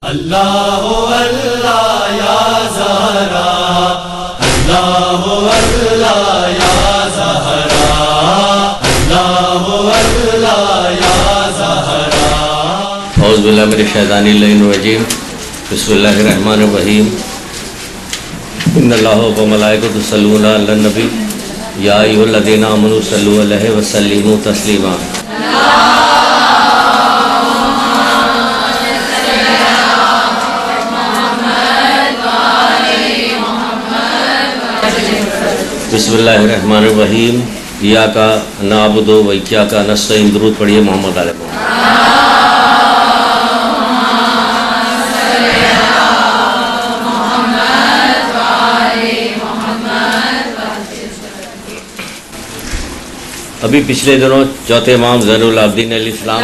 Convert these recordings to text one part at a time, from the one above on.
اللہ اللہ یا زہرا، اللہ اللہ یا زہرا، اللہ اللہ یا زہرا۔ اعوذ باللہ من الشیطان الرجیم، بسم اللہ الرحمن الرحیم۔ ان اللہ و ملائکۃ یصلون علی النبی یا ایھا الذین آمنوا صلوا علیہ وسلموا تسلیما۔ بسم اللہ الرحمن الرحیم۔ ایاک نعبد و ایاک نستعین۔ درود پڑھیے محمد علیہ محمد۔ ابھی پچھلے دنوں چوتھے امام زین العابدین علیہ السلام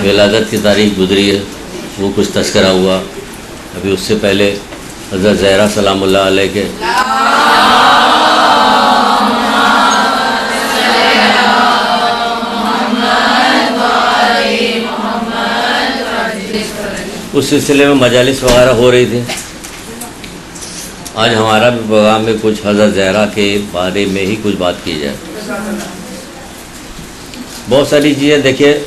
ولادت کی تاریخ گزری ہے، وہ کچھ تذکرہ ہوا۔ ابھی اس سے پہلے حضرت زہرا سلام اللہ علیہ کے اس سلسلے میں مجالس وغیرہ ہو رہی تھی۔ آج ہمارا بھی پروگرام میں کچھ حضرت زہرا کے بارے میں ہی کچھ بات کی جائے۔ بہت ساری چیزیں دیکھیے،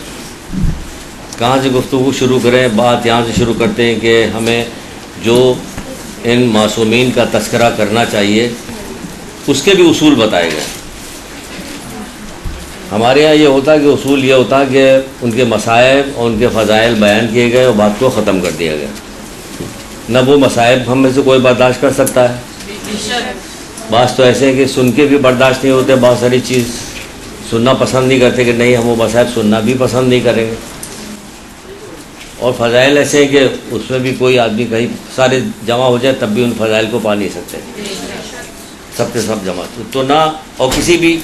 کہاں سے گفتگو شروع کریں؟ بات یہاں سے شروع کرتے ہیں کہ ہمیں جو ان معصومین کا تذکرہ کرنا چاہیے اس کے بھی اصول بتائے گئے۔ ہمارے یہاں یہ ہوتا کہ اصول یہ ہوتا کہ ان کے مصائب اور ان کے فضائل بیان کیے گئے اور بات کو ختم کر دیا گیا۔ نہ وہ مصائب ہم میں سے کوئی برداشت کر سکتا ہے۔ بعض تو ایسے ہیں کہ سن کے بھی برداشت نہیں ہوتے، بہت ساری چیز سننا پسند نہیں کرتے کہ نہیں ہم وہ مصائب سننا بھی پسند نہیں کریں گے۔ اور فضائل ایسے ہیں کہ اس میں بھی کوئی آدمی کہیں سارے جمع ہو جائے تب بھی ان فضائل کو پا نہیں سکتے، سب کے سب جمع تو نہ۔ اور کسی بھی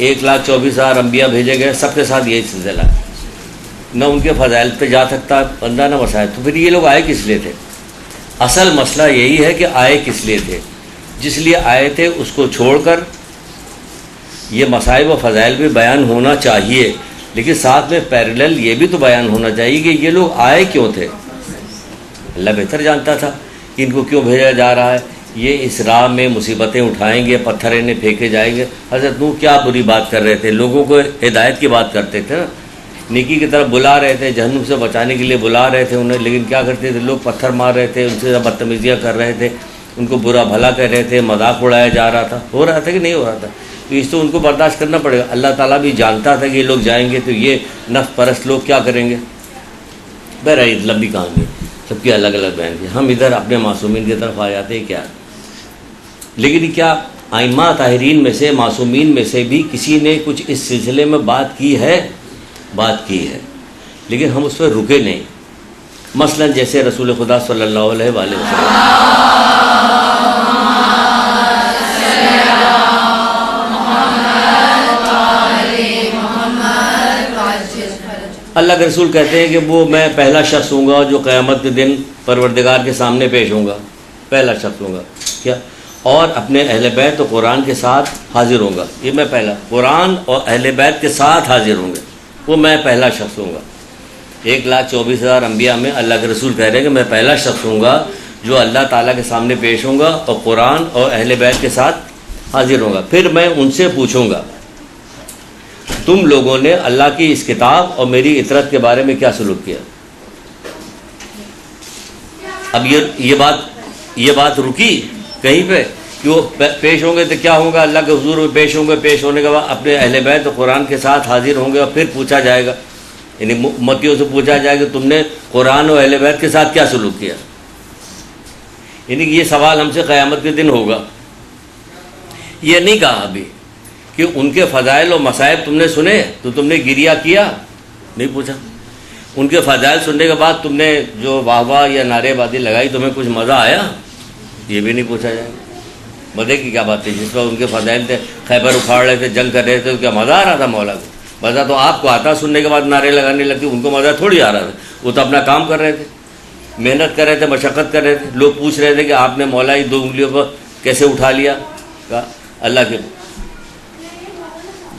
1,24,000 انبیاء بھیجے گئے، سب کے ساتھ یہی سلسلہ ہے، نہ ان کے فضائل پہ جا سکتا بندہ نہ مسائل۔ تو پھر یہ لوگ آئے کس لیے تھے؟ اصل مسئلہ یہی ہے کہ آئے کس لیے تھے۔ جس لیے آئے تھے اس کو چھوڑ کر یہ مصائب و فضائل بھی بیان ہونا چاہیے، لیکن ساتھ میں پیرلل یہ بھی تو بیان ہونا چاہیے کہ یہ لوگ آئے کیوں تھے۔ اللہ بہتر جانتا تھا کہ ان کو کیوں بھیجا جا رہا ہے۔ یہ اس راہ میں مصیبتیں اٹھائیں گے، پتھر انہیں پھینکے جائیں گے۔ حضرت نوح کیا بری بات کر رہے تھے، لوگوں کو ہدایت کی بات کرتے تھے نا، نیکی کی طرف بلا رہے تھے، جہنم سے بچانے کے لیے بلا رہے تھے انہیں، لیکن کیا کرتے تھے لوگ؟ پتھر مار رہے تھے، ان سے بدتمیزیاں کر رہے تھے، ان کو برا بھلا کہہ رہے تھے، مذاق اڑایا جا رہا تھا۔ ہو رہا تھا کہ نہیں ہو رہا تھا؟ تو اس سے ان کو برداشت کرنا پڑے گا۔ اللہ تعالیٰ بھی جانتا تھا کہ یہ لوگ جائیں گے تو یہ نفس پرست لوگ کیا کریں گے۔ بہرحال لمبی کہانی ہے، سب کی الگ الگ بیان کی۔ ہم ادھر اپنے معصومین کی طرف آ جاتے ہیں کیا، لیکن کیا ائمہ طاہرین میں سے، معصومین میں سے بھی کسی نے کچھ اس سلسلے میں بات کی ہے؟ بات کی ہے، لیکن ہم اس پر رکے نہیں۔ مثلا جیسے رسول خدا صلی اللہ علیہ وآلہ وسلم، اللہ کے رسول کہتے ہیں کہ وہ میں پہلا شخص ہوں گا جو قیامت کے دن پروردگار کے سامنے پیش ہوں گا، پہلا شخص ہوں گا کیا، اور اپنے اہل بیت و قرآن کے ساتھ حاضر ہوں گا۔ یہ میں پہلا، قرآن اور اہل بیت کے ساتھ حاضر ہوں گے، وہ میں پہلا شخص ہوں گا۔ 1,24,000 انبیاء میں اللہ کے رسول کہہ رہے ہیں کہ میں پہلا شخص ہوں گا جو اللہ تعالیٰ کے سامنے پیش ہوں گا اور قرآن اور اہل بیت کے ساتھ حاضر ہوں گا۔ پھر میں ان سے پوچھوں گا تم لوگوں نے اللہ کی اس کتاب اور میری اطرت کے بارے میں کیا سلوک کیا۔ اب یہ بات رکی کہیں پہ کہ وہ پیش ہوں گے تو کیا ہوگا؟ اللہ کے حضور میں پیش ہوں گے، پیش ہونے کے بعد اپنے اہل بیت اور قرآن کے ساتھ حاضر ہوں گے، اور پھر پوچھا جائے گا، یعنی امتیوں سے پوچھا جائے گا تم نے قرآن اور اہل بیت کے ساتھ کیا سلوک کیا۔ یعنی کہ یہ سوال ہم سے قیامت کے دن ہوگا۔ یہ نہیں کہا ابھی کہ ان کے فضائل و مصائب تم نے سنے تو تم نے گریہ کیا، نہیں پوچھا۔ ان کے فضائل سننے کے بعد تم نے جو واہ واہ یا نعرے بازی لگائی تمہیں کچھ مزہ آیا، یہ بھی نہیں پوچھا جائے گا۔ مزے کی کیا بات ہے؟ جس وقت ان کے فضائل تھے، خیبر اکھاڑ رہے تھے، جنگ کر رہے تھے، تو کیا مزہ آ رہا تھا مولا کو؟ مزہ تو آپ کو آتا، سننے کے بعد نعرے لگانے لگتے، ان کو مزہ تھوڑی آ رہا تھا۔ وہ تو اپنا کام کر رہے تھے، محنت کر رہے تھے، مشقت کر رہے تھے۔ لوگ پوچھ رہے تھے کہ آپ نے مولا ہی 2 انگلیوں پر کیسے اٹھا لیا؟ کہا اللہ کی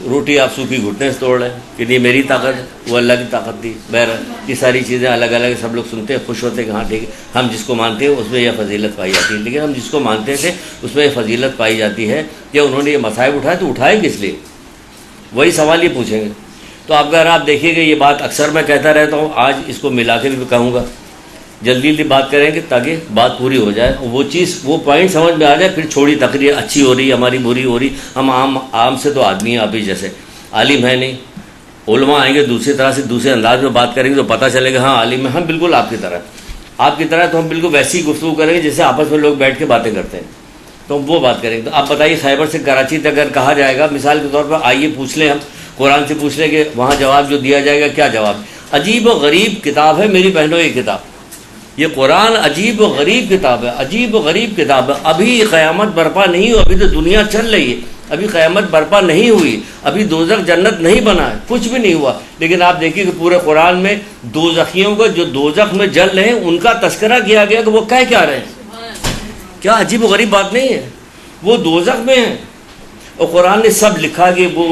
روٹی آپ سوکھی گھٹنے سے توڑ رہے ہیں کہ نہیں میری طاقت ہے، وہ اللہ کی طاقت تھی. بہرحال یہ ساری چیزیں الگ الگ سب لوگ سنتے ہیں، خوش ہوتے ہیں کہ ہاں ٹھیک ہے، ہم جس کو مانتے ہیں اس میں یہ فضیلت پائی جاتی ہے. لیکن ہم جس کو مانتے تھے اس میں یہ فضیلت پائی جاتی ہے کہ انہوں نے یہ مصائب اٹھائے تو اٹھائے کس لیے، وہی سوال یہ پوچھیں گے. تو اگر آپ دیکھیے گا یہ بات اکثر میں کہتا رہتا ہوں، آج اس کو ملا کے بھی کہوں گا، جلدی جلدی بات کریں گے تاکہ بات پوری ہو جائے، وہ چیز وہ پوائنٹ سمجھ میں آ جائے. پھر چھوڑی تقریر اچھی ہو رہی ہے ہماری، بری ہو رہی، ہم عام سے تو آدمی ہیں، آپ ہی جیسے عالم ہے نہیں. علماء آئیں گے دوسری طرح سے دوسرے انداز میں بات کریں گے تو پتہ چلے گا ہاں عالم ہے. ہم بالکل آپ کی طرح تو ہم بالکل ویسی گفتگو کریں گے جیسے آپس میں لوگ بیٹھ کے باتیں کرتے ہیں، تو ہم وہ بات کریں گے. تو آپ بتائیے خیبر سے کراچی تک اگر کہا جائے گا مثال کے طور پر، آئیے پوچھ لیں، ہم قرآن سے پوچھ لیں کہ وہاں جواب جو دیا جائے گا کیا جواب. عجیب و غریب کتاب ہے میری بہنوں یہ کتاب، یہ قرآن عجیب و غریب کتاب ہے، عجیب و غریب کتاب ہے. ابھی قیامت برپا نہیں ہوئی، ابھی تو دنیا چل رہی ہے، ابھی قیامت برپا نہیں ہوئی، ابھی دوزخ جنت نہیں بنا ہے، کچھ بھی نہیں ہوا. لیکن آپ دیکھیے کہ پورے قرآن میں دوزخیوں کو جو دوزخ میں جل رہے ہیں ان کا تذکرہ کیا گیا کہ وہ کہہ کیا رہے ہیں. کیا عجیب و غریب بات نہیں ہے، وہ دوزخ میں ہیں اور قرآن نے سب لکھا کہ وہ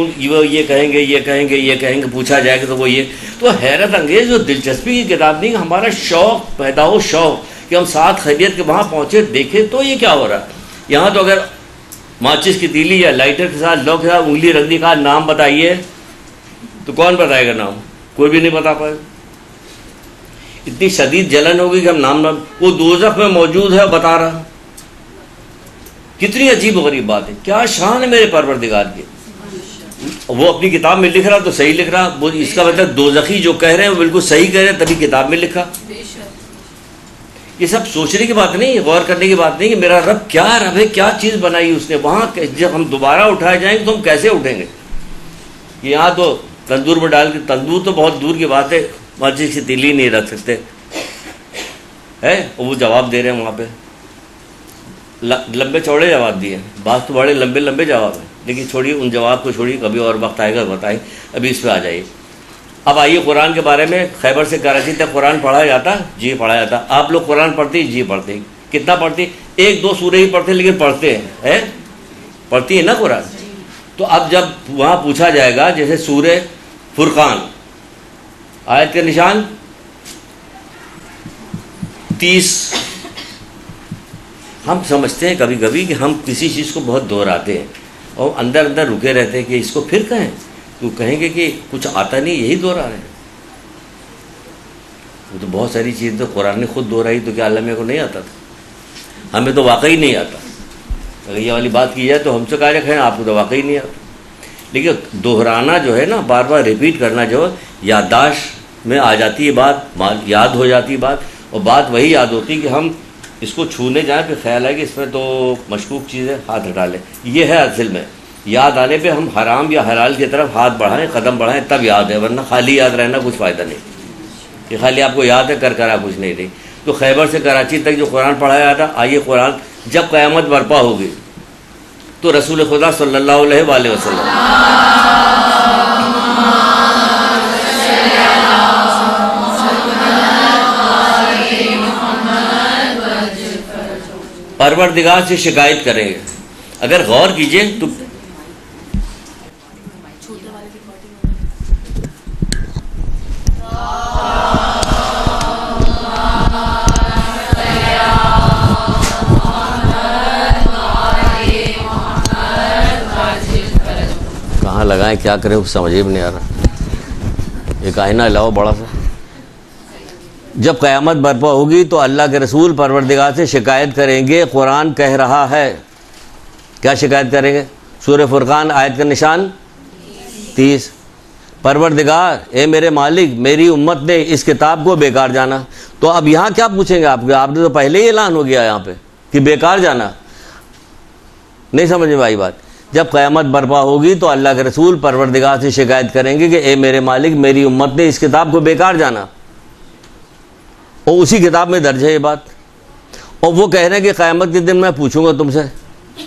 یہ کہیں گے، یہ کہیں گے، یہ کہیں گے، پوچھا جائے گا تو وہ یہ. تو حیرت انگیز جو دلچسپی کی کتاب نہیں، ہمارا شوق پیدا ہو، شوق کہ ہم ساتھ خیریت کے وہاں پہنچے دیکھیں تو یہ کیا ہو رہا ہے. یہاں تو اگر ماچس کی تیلی یا لائٹر کے ساتھ لوگ کے ساتھ انگلی رکھنے کا نام بتائیے تو کون بتائے گا نام؟ کوئی بھی نہیں بتا پائے. اتنی شدید جلن ہوگی کہ ہم نام وہ دوزخ میں موجود ہے بتا رہا. کتنی عجیب و غریب بات ہے، کیا شان ہے میرے پروردگار کی. وہ اپنی کتاب میں لکھ رہا تو صحیح لکھ رہا، وہ اس کا مطلب دوزخی جو کہہ رہے ہیں وہ بالکل صحیح کہہ رہے ہیں، تبھی کتاب میں لکھا. یہ سب سوچنے کی بات نہیں، غور کرنے کی بات نہیں کہ میرا رب کیا رب ہے، کیا چیز بنائی اس نے. وہاں جب ہم دوبارہ اٹھائے جائیں گے تو ہم کیسے اٹھیں گے. یہاں تو تندور میں ڈال کے، تندور تو بہت دور کی بات ہے، مسجد کی تیلی نہیں رکھ سکتے ہے. وہ جواب دے رہے ہیں وہاں پہ، لمبے چوڑے جواب دیے، بعض تو بڑے لمبے لمبے جواب ہیں. لیکن چھوڑیے ان جواب کو، چھوڑیے کبھی اور وقت آئے گا بتائیں. ابھی اس پہ آ جائیے. اب آئیے قرآن کے بارے میں. خیبر سے کراچی تک قرآن پڑھا جاتا؟ جی پڑھا جاتا. آپ لوگ قرآن پڑھتے؟ جی پڑھتے. کتنا پڑھتے؟ 1-2 سورے ہی پڑھتے لیکن پڑھتے ہیں، پڑھتی ہے نا قرآن. تو اب جب وہاں پوچھا جائے گا جیسے سورہ فرقان آیت کے نشان 30، ہم سمجھتے ہیں کبھی کبھی کہ ہم کسی چیز کو بہت دہراتے ہیں اور اندر اندر رکے رہتے ہیں کہ اس کو پھر کہیں تو کہیں گے کہ کچھ آتا نہیں، یہی دہرا رہے ہیں. وہ تو بہت ساری چیزیں تو قرآن نے خود دہرائی، تو کیا علامہ کو نہیں آتا تھا؟ ہمیں تو واقعی نہیں آتا. اگر یہ والی بات کی جائے تو ہم سے کہا جائے آپ کو تو واقعی نہیں آتا. لیکن دہرانا جو ہے نا، بار بار ریپیٹ کرنا جو یادداشت میں آ جاتی ہے بات، یاد ہو جاتی ہے بات، اور بات وہی یاد ہوتی کہ ہم اس کو چھونے جائیں پھر خیال ہے کہ اس میں تو مشکوک چیز ہے، ہاتھ ہٹا لیں. یہ ہے اصل میں یاد آنے پہ ہم حرام یا حلال کی طرف ہاتھ بڑھائیں، قدم بڑھائیں تب یاد ہے، ورنہ خالی یاد رہنا کچھ فائدہ نہیں. کہ خالی آپ کو یاد ہے کر آپ کچھ نہیں رہی. تو خیبر سے کراچی تک جو قرآن پڑھایا جاتا، آئیے قرآن جب قیامت برپا ہوگی تو رسول خدا صلی اللہ علیہ وآلہ وسلم پروردگار سے شکایت کریں گے. اگر غور کیجئے تو کہاں لگائیں کیا کریں سمجھ میں نہیں آ رہا. ایک آئینہ لاؤ بڑا سا. جب قیامت برپا ہوگی تو اللہ کے رسول پروردگار سے شکایت کریں گے. قرآن کہہ رہا ہے، کیا شکایت کریں گے؟ سورہ فرقان آیت کا نشان 30. پروردگار اے میرے مالک، میری امت نے اس کتاب کو بیکار جانا. تو اب یہاں کیا پوچھیں گے آپ نے تو پہلے ہی اعلان ہو گیا یہاں پہ کہ بیکار جانا. نہیں سمجھ میں آئی بات. جب قیامت برپا ہوگی تو اللہ کے رسول پروردگار سے شکایت کریں گے کہ اے میرے مالک، میری امت نے اس کتاب کو بیکار جانا. اور اسی کتاب میں درج ہے یہ بات. اور وہ کہہ رہے ہیں کہ قیامت کے دن میں پوچھوں گا تم سے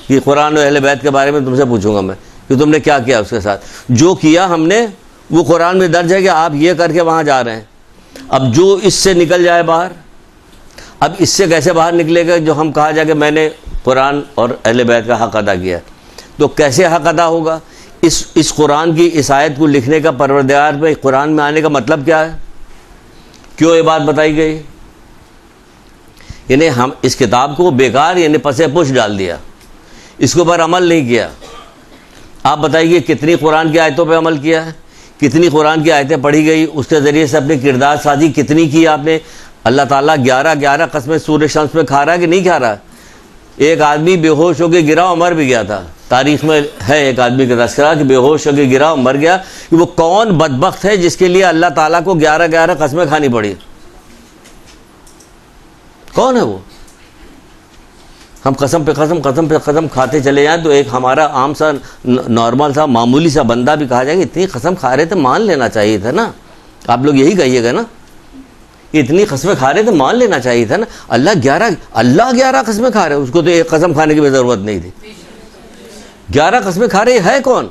کہ قرآن و اہل بیت کے بارے میں تم سے پوچھوں گا میں کہ تم نے کیا کیا اس کے ساتھ. جو کیا ہم نے وہ قرآن میں درج ہے کہ آپ یہ کر کے وہاں جا رہے ہیں. اب جو اس سے نکل جائے باہر، اب اس سے کیسے باہر نکلے گا جو ہم کہا جائے کہ میں نے قرآن اور اہل بیت کا حق ادا کیا. تو کیسے حق ادا ہوگا؟ اس قرآن کی اس آیت کو لکھنے کا، پروردگار پہ قرآن میں آنے کا مطلب کیا ہے؟ کیوں یہ بات بتائی گئی؟ یعنی ہم اس کتاب کو بیکار یعنی پسے پش ڈال دیا، اس کے اوپر عمل نہیں کیا۔ آپ بتائیے کتنی قرآن کی آیتوں پہ عمل کیا ہے؟ کتنی قرآن کی آیتیں پڑھی گئی، اس کے ذریعے سے اپنی کردار سازی کتنی کی آپ نے؟ اللہ تعالیٰ 11 قسمیں سورہ شمس میں کھا رہا ہے کہ نہیں کھا رہا؟ ایک آدمی بے ہوش ہو کے گرا اور مر بھی گیا تھا، تاریخ میں ہے ایک آدمی کا تذکرہ کہ بے ہوش ہو کے گرا اور مر گیا، کہ وہ کون بدبخت ہے جس کے لیے اللہ تعالیٰ کو 11 قسمیں کھانی پڑی؟ کون ہے وہ؟ ہم قسم پہ قسم کھاتے چلے جائیں تو ایک ہمارا عام سا نارمل سا معمولی سا بندہ بھی کہا جائے کہ اتنی قسم کھا رہے تھے مان لینا چاہیے تھا نا۔ آپ لوگ یہی کہیے گا نا، اتنی قسمیں کھا رہے تھے مان لینا چاہیے تھا نا۔ اللہ 11 قسمیں کھا رہے، اس کو تو ایک قسم کھانے کی بھی ضرورت نہیں تھی۔ 11 قسمیں کھا رہے ہے کون؟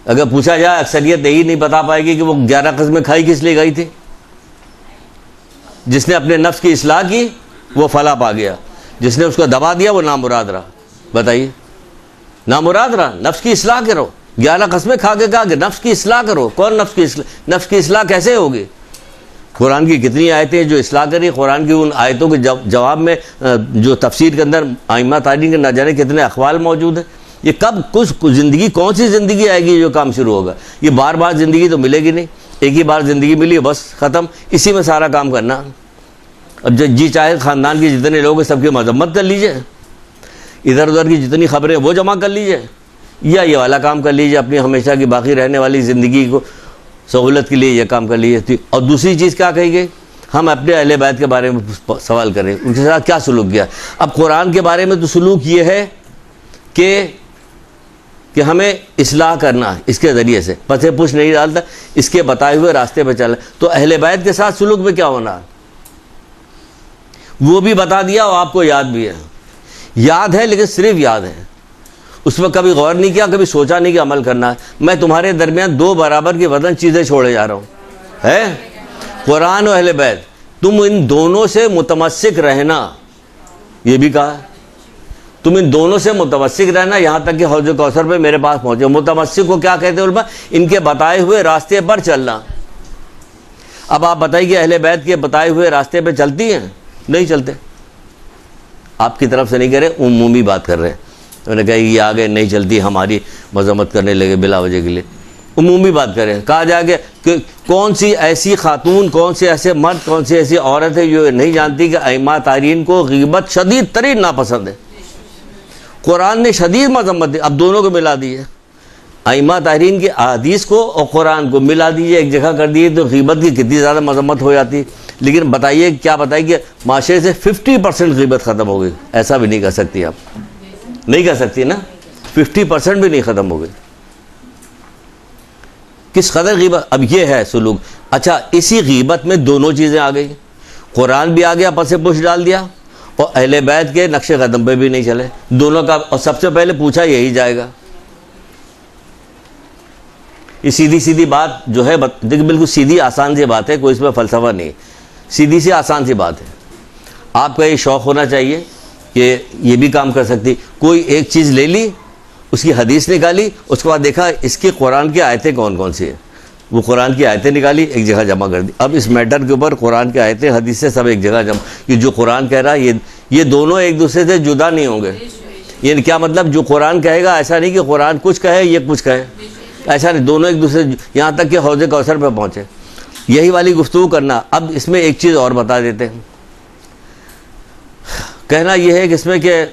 اگر پوچھا جائے اکثریت یہی نہیں بتا پائے گی کہ وہ 11 قسمیں کھائی کس لیے گئی تھی۔ جس نے اپنے نفس کی اصلاح کی وہ فلاح پا گیا، جس نے اس کو دبا دیا وہ نامراد رہا۔ بتائیے، نامراد رہا۔ نفس کی اصلاح کرو، 11 قسمیں کھا کے کہا کہ نفس کی اصلاح کرو۔ کون نفس کی اصلاح؟ نفس کی اصلاح کیسے ہوگی؟ قرآن کی کتنی آیتیں جو اصلاح کری، قرآن کی ان آیتوں کے جواب میں جو تفسیر کے اندر ائمہ تابعین کے نہ جانے کتنے اقوال موجود ہیں۔ یہ کب کچھ زندگی، کون سی زندگی آئے گی جو کام شروع ہوگا؟ یہ بار بار زندگی تو ملے گی نہیں، ایک ہی بار زندگی ملی بس ختم، اسی میں سارا کام کرنا۔ اب جی چاہے خاندان کے جتنے لوگ ہیں سب کی مذمت کر لیجئے، ادھر ادھر کی جتنی خبریں وہ جمع کر لیجئے، یا یہ والا کام کر لیجئے، اپنی ہمیشہ کی باقی رہنے والی زندگی کو سہولت کے لیے یہ کام کر لیجئے۔ اور دوسری چیز کیا کہی گئی؟ ہم اپنے اہل بیت کے بارے میں سوال کریں، ان کے ساتھ کیا سلوک کیا۔ اب قرآن کے بارے میں تو سلوک یہ ہے کہ ہمیں اصلاح کرنا ہے، اس کے ذریعے سے پسے پوچھ نہیں ڈالتا، اس کے بتائے ہوئے راستے پہ چلنا۔ تو اہل بیت کے ساتھ سلوک میں کیا ہونا ہے وہ بھی بتا دیا، اور آپ کو یاد بھی ہے۔ یاد ہے لیکن صرف یاد ہے، اس میں کبھی غور نہیں کیا، کبھی سوچا نہیں کہ عمل کرنا ہے۔ میں تمہارے درمیان 2 برابر کی وزن چیزیں چھوڑے جا رہا ہوں، ہے قرآن و اہل بیت، تم ان دونوں سے متمسک رہنا، یہ بھی کہا ہے تم ان دونوں سے متمسک رہنا یہاں تک کہ حوض کوثر پہ میرے پاس پہنچے۔ متمسک کو کیا کہتے ہیں علماء؟ ان کے بتائے ہوئے راستے پر چلنا۔ اب آپ بتائیے کہ اہل بیت کے بتائے ہوئے راستے پہ چلتی ہیں؟ نہیں چلتے۔ آپ کی طرف سے نہیں کہہ رہے، عمومی بات کر رہے ہیں۔ انہوں نے کہا یہ آگے نہیں چلتی، ہماری مذمت کرنے لگے بلا وجہ کے لیے۔ عمومی بات کریں، کہا جائے گا کہ کون سی ایسی خاتون، کون سے ایسے مرد، کون سی ایسی عورت ہے جو نہیں جانتی کہ ائمہ تارین کو غیبت شدید ترین ناپسند ہے۔ قرآن نے شدید مذمت دی، اب دونوں کو ملا دی ہے، ائمہ تارین کی احادیث کو اور قرآن کو ملا دیجیے، ایک جگہ کر دیے تو غیبت کی کتنی زیادہ مذمت ہو جاتی۔ لیکن بتائیے کیا بتائیے کہ معاشرے سے 50% غیبت ختم ہو گئی؟ ایسا بھی نہیں کر سکتی، آپ نہیں کر سکتی نا، 50% بھی نہیں ختم ہو گئی۔ کس قدر غیبت، اب یہ ہے سلوک۔ اچھا، اسی غیبت میں دونوں چیزیں آ گئی، قرآن بھی آ گیا پس پوچھ ڈال دیا، اور اہل بیت کے نقش قدم پہ بھی نہیں چلے دونوں کا۔ اور سب سے پہلے پوچھا یہی جائے گا۔ یہ سیدھی سیدھی بات جو ہے دیکھ، بالکل سیدھی آسان سی بات ہے، کوئی اس میں فلسفہ نہیں، سیدھی سی آسان سی بات ہے۔ آپ کا یہ شوق ہونا چاہیے کہ یہ بھی کام کر سکتی۔ کوئی ایک چیز لے لی، اس کی حدیث نکالی، اس کے بعد دیکھا اس کی قرآن کی آیتیں کون کون سی ہیں، وہ قرآن کی آیتیں نکالی، ایک جگہ جمع کر دی۔ اب اس میٹر کے اوپر قرآن کی آیتیں حدیثیں سب ایک جگہ جمع، یہ جو قرآن کہہ رہا ہے یہ دونوں ایک دوسرے سے جدا نہیں ہوں گے۔ یعنی کیا مطلب؟ جو قرآن کہے گا ایسا نہیں کہ قرآن کچھ کہے یہ کچھ کہے، ایسا نہیں، دونوں ایک دوسرے، یہاں تک کہ حوض کوثر پہ پہنچے، یہی والی گفتگو کرنا۔ اب اس میں ایک چیز اور بتا دیتے ہیں، کہنا یہ ہے کہ اس میں کہ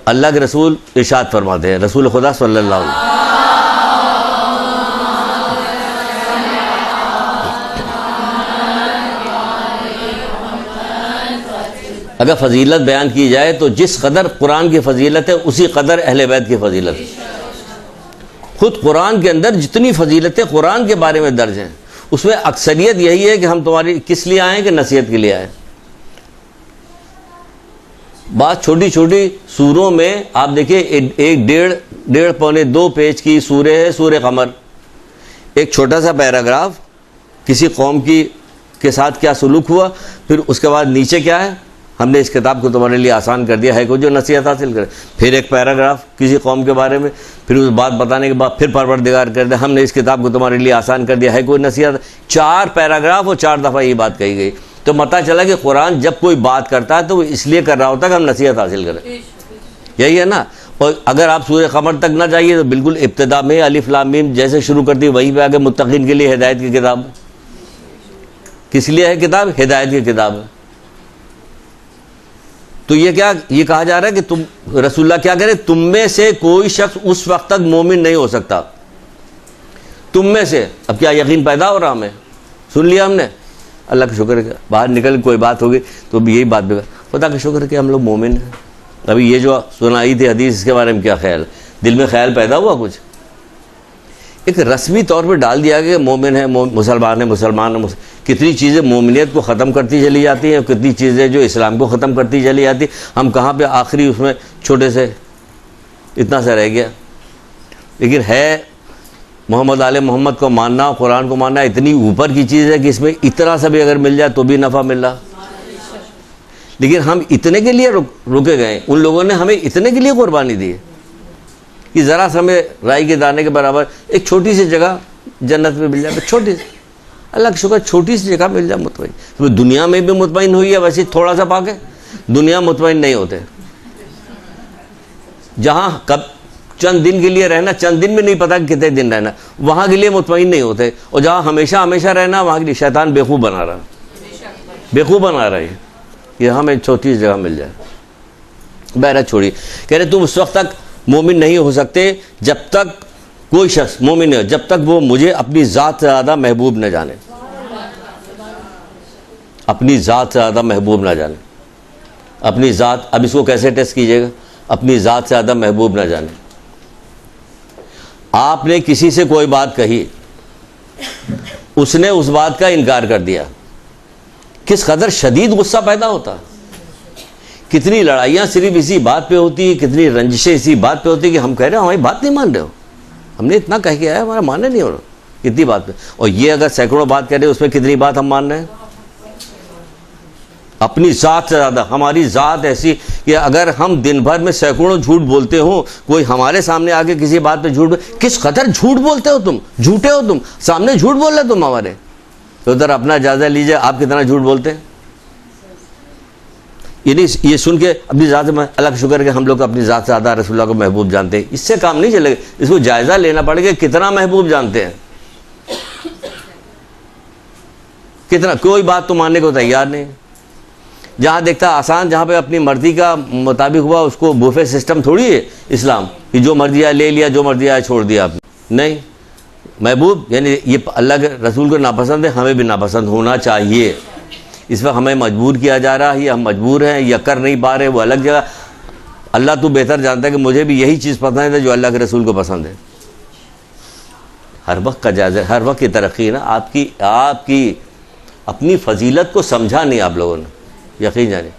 اللہ کے رسول ارشاد فرماتے ہیں، رسول خدا صلی اللہ علیہ وسلم، اگر فضیلت بیان کی جائے تو جس قدر قرآن کی فضیلت ہے اسی قدر اہل بیت کی فضیلت ہے۔ خود قرآن کے اندر جتنی فضیلتیں قرآن کے بارے میں درج ہیں، اس میں اکثریت یہی ہے کہ ہم تمہاری کس لیے آئے کہ نصیحت کے لیے آئے۔ بات چھوٹی چھوٹی سوروں میں آپ دیکھیں، ایک ڈیڑھ پونے 2 پیج کی سورہ ہے سورہ قمر، ایک چھوٹا سا پیراگراف کسی قوم کے ساتھ کیا سلوک ہوا، پھر اس کے بعد نیچے کیا ہے، ہم نے اس کتاب کو تمہارے لیے آسان کر دیا ہے کوئی جو نصیحت حاصل کرے. پھر ایک پیراگراف کسی قوم کے بارے میں, پھر اس بات بتانے کے بعد پھر پروردگار کر دے ہم نے اس کتاب کو تمہارے لیے آسان کر دیا ہے کوئی نصیحت. 4 پیراگراف اور 4 دفعہ یہ بات کہی گئی. تو پتہ چلا کہ قرآن جب کوئی بات کرتا ہے تو وہ اس لیے کر رہا ہوتا ہے کہ ہم نصیحت حاصل کریں. یہی ہے نا. اور اگر آپ سورہ قمر تک نہ جائیے تو بالکل ابتدا میں الف لام میم جیسے شروع کرتی وہیں پہ آگے متقین کے لیے ہدایت کی کتاب. کس لیے ہے کتاب؟ ہدایت کی کتاب ہے. تو یہ کہا جا رہا ہے کہ تم رسول اللہ کیا کہہ رہے, تم میں سے کوئی شخص اس وقت تک مومن نہیں ہو سکتا. تم میں سے. اب کیا یقین پیدا ہو رہا ہمیں؟ سن لیا ہم نے. اللہ کا شکر ہے باہر نکل کوئی بات ہوگی تو یہی بات بھی خدا کا شکر ہے کہ ہم لوگ مومن ہیں. ابھی یہ جو سنائی تھی حدیث اس کے بارے میں کیا خیال؟ دل میں خیال پیدا ہوا کچھ؟ ایک رسمی طور پہ ڈال دیا گیا کہ مومن ہے, مسلمان ہے. کتنی چیزیں مومنیت کو ختم کرتی چلی جاتی ہیں, کتنی چیزیں جو اسلام کو ختم کرتی چلی جاتی. ہم کہاں پہ آخری اس میں چھوٹے سے اتنا سا رہ گیا. لیکن ہے محمد آل محمد کو ماننا, قرآن کو ماننا اتنی اوپر کی چیز ہے کہ اس میں اتنا سا بھی اگر مل جائے تو بھی نفع مل رہا. لیکن ہم اتنے کے لیے رکے گئے. ان لوگوں نے ہمیں اتنے کے لیے قربانی دی ہے کہ ذرا سا ہمیں رائی کے دانے کے برابر ایک چھوٹی سی جگہ جنت میں مل جائے. چھوٹی سی, اللہ کا شکر چھوٹی سی جگہ مل جائے مطمئن. تو دنیا میں بھی مطمئن ہوئی ہے ویسے تھوڑا سا پا کے. دنیا مطمئن نہیں ہوتے. جہاں کب چند دن کے لیے رہنا, چند دن میں نہیں پتا کہ کتنے دن رہنا, وہاں کے لیے مطمئن نہیں ہوتے. اور جہاں ہمیشہ ہمیشہ رہنا وہاں کے لیے شیطان بیوقوف بنا رہا ہے. یہ ہمیں چھوٹی سی جگہ مل جائے. بہرحال چھوڑیے. کہہ رہے تم اس وقت تک مومن نہیں ہو سکتے جب تک کوئی شخص مومن نہیں ہو, جب تک وہ مجھے اپنی ذات سے زیادہ محبوب نہ جانے. اپنی ذات سے زیادہ محبوب نہ جانے. اپنی ذات, اب اس کو کیسے ٹیسٹ کیجیے گا؟ اپنی ذات سے زیادہ محبوب نہ جانے. آپ نے کسی سے کوئی بات کہی, اس نے اس بات کا انکار کر دیا, کس قدر شدید غصہ پیدا ہوتا. کتنی لڑائیاں صرف اسی بات پہ ہوتی, کتنی رنجشیں اسی بات پہ ہوتی کہ ہم کہہ رہے ہیں ہماری بات نہیں مان رہے ہو, ہم نے اتنا کہہ کے آیا ہمارا ماننے نہیں ہو رہا. کتنی بات پہ. اور یہ اگر سینکڑوں بات کہہ رہے ہیں اس میں کتنی بات ہم مان رہے ہیں؟ اپنی ذات سے زیادہ. ہماری ذات ایسی کہ اگر ہم دن بھر میں سینکڑوں جھوٹ بولتے ہوں, کوئی ہمارے سامنے آ کے کسی بات پہ جھوٹ, کس قدر جھوٹ بولتے ہو تم, جھوٹے ہو تم, سامنے جھوٹ بول رہے تم ہمارے. تو ادھر اپنا جائزہ لیجئے آپ کتنا جھوٹ بولتے ہیں. یہ سن کے اپنی ذات میں اللہ کا شکر ہے کہ ہم لوگ اپنی ذات سے زیادہ رسول اللہ کو محبوب جانتے ہیں. اس سے کام نہیں چلے گا, اس کو جائزہ لینا پڑے گا کتنا محبوب جانتے ہیں. کتنا. کوئی بات تو ماننے کو تیار نہیں. جہاں دیکھتا آسان, جہاں پہ اپنی مرضی کا مطابق ہوا, اس کو بوفے سسٹم تھوڑی ہے اسلام کہ جو مرضی آیا لے لیا, جو مرضی آیا چھوڑ دیا آپ نے. نہیں, محبوب یعنی یہ اللہ کے رسول کو ناپسند ہے, ہمیں بھی ناپسند ہونا چاہیے. اس وقت ہمیں مجبور کیا جا رہا ہے, یا ہم مجبور ہیں یا کر نہیں پا رہے, وہ الگ جگہ. اللہ تو بہتر جانتا ہے کہ مجھے بھی یہی چیز پسند ہے جو اللہ کے رسول کو پسند ہے. ہر وقت کا جائزہ, ہر وقت کی ترقی نا. آپ کی اپنی فضیلت کو سمجھا نہیں آپ لوگوں نے, یقین جانے.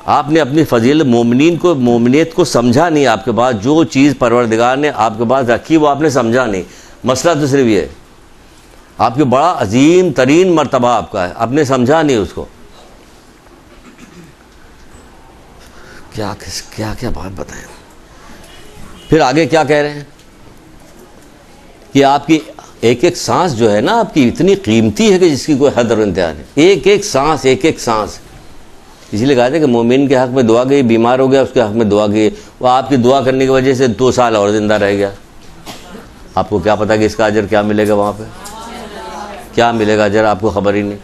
آپ نے اپنی فضیلت مومنین کو, مومنیت کو سمجھا نہیں. آپ کے پاس جو چیز پروردگار نے آپ کے پاس رکھی وہ آپ نے سمجھا نہیں. مسئلہ تو صرف یہ ہے, آپ کے بڑا عظیم ترین مرتبہ آپ کا ہے, آپ نے سمجھا نہیں اس کو. کیا کیا بات بتائیں. پھر آگے کیا کہہ رہے ہیں کہ آپ کی ایک ایک سانس جو ہے نا آپ کی اتنی قیمتی ہے کہ جس کی کوئی حد اور انتہا نہیں. ایک ایک سانس, ایک ایک سانس. اسی لیے کہا تھا کہ مومن کے حق میں دعا گئی, بیمار ہو گیا اس کے حق میں دعا گئی, وہ آپ کی دعا کرنے کی وجہ سے 2 سال اور زندہ رہ گیا. آپ کو کیا پتا کہ اس کا اجر کیا ملے گا, وہاں پہ کیا ملے گا اجر, آپ کو خبر ہی نہیں.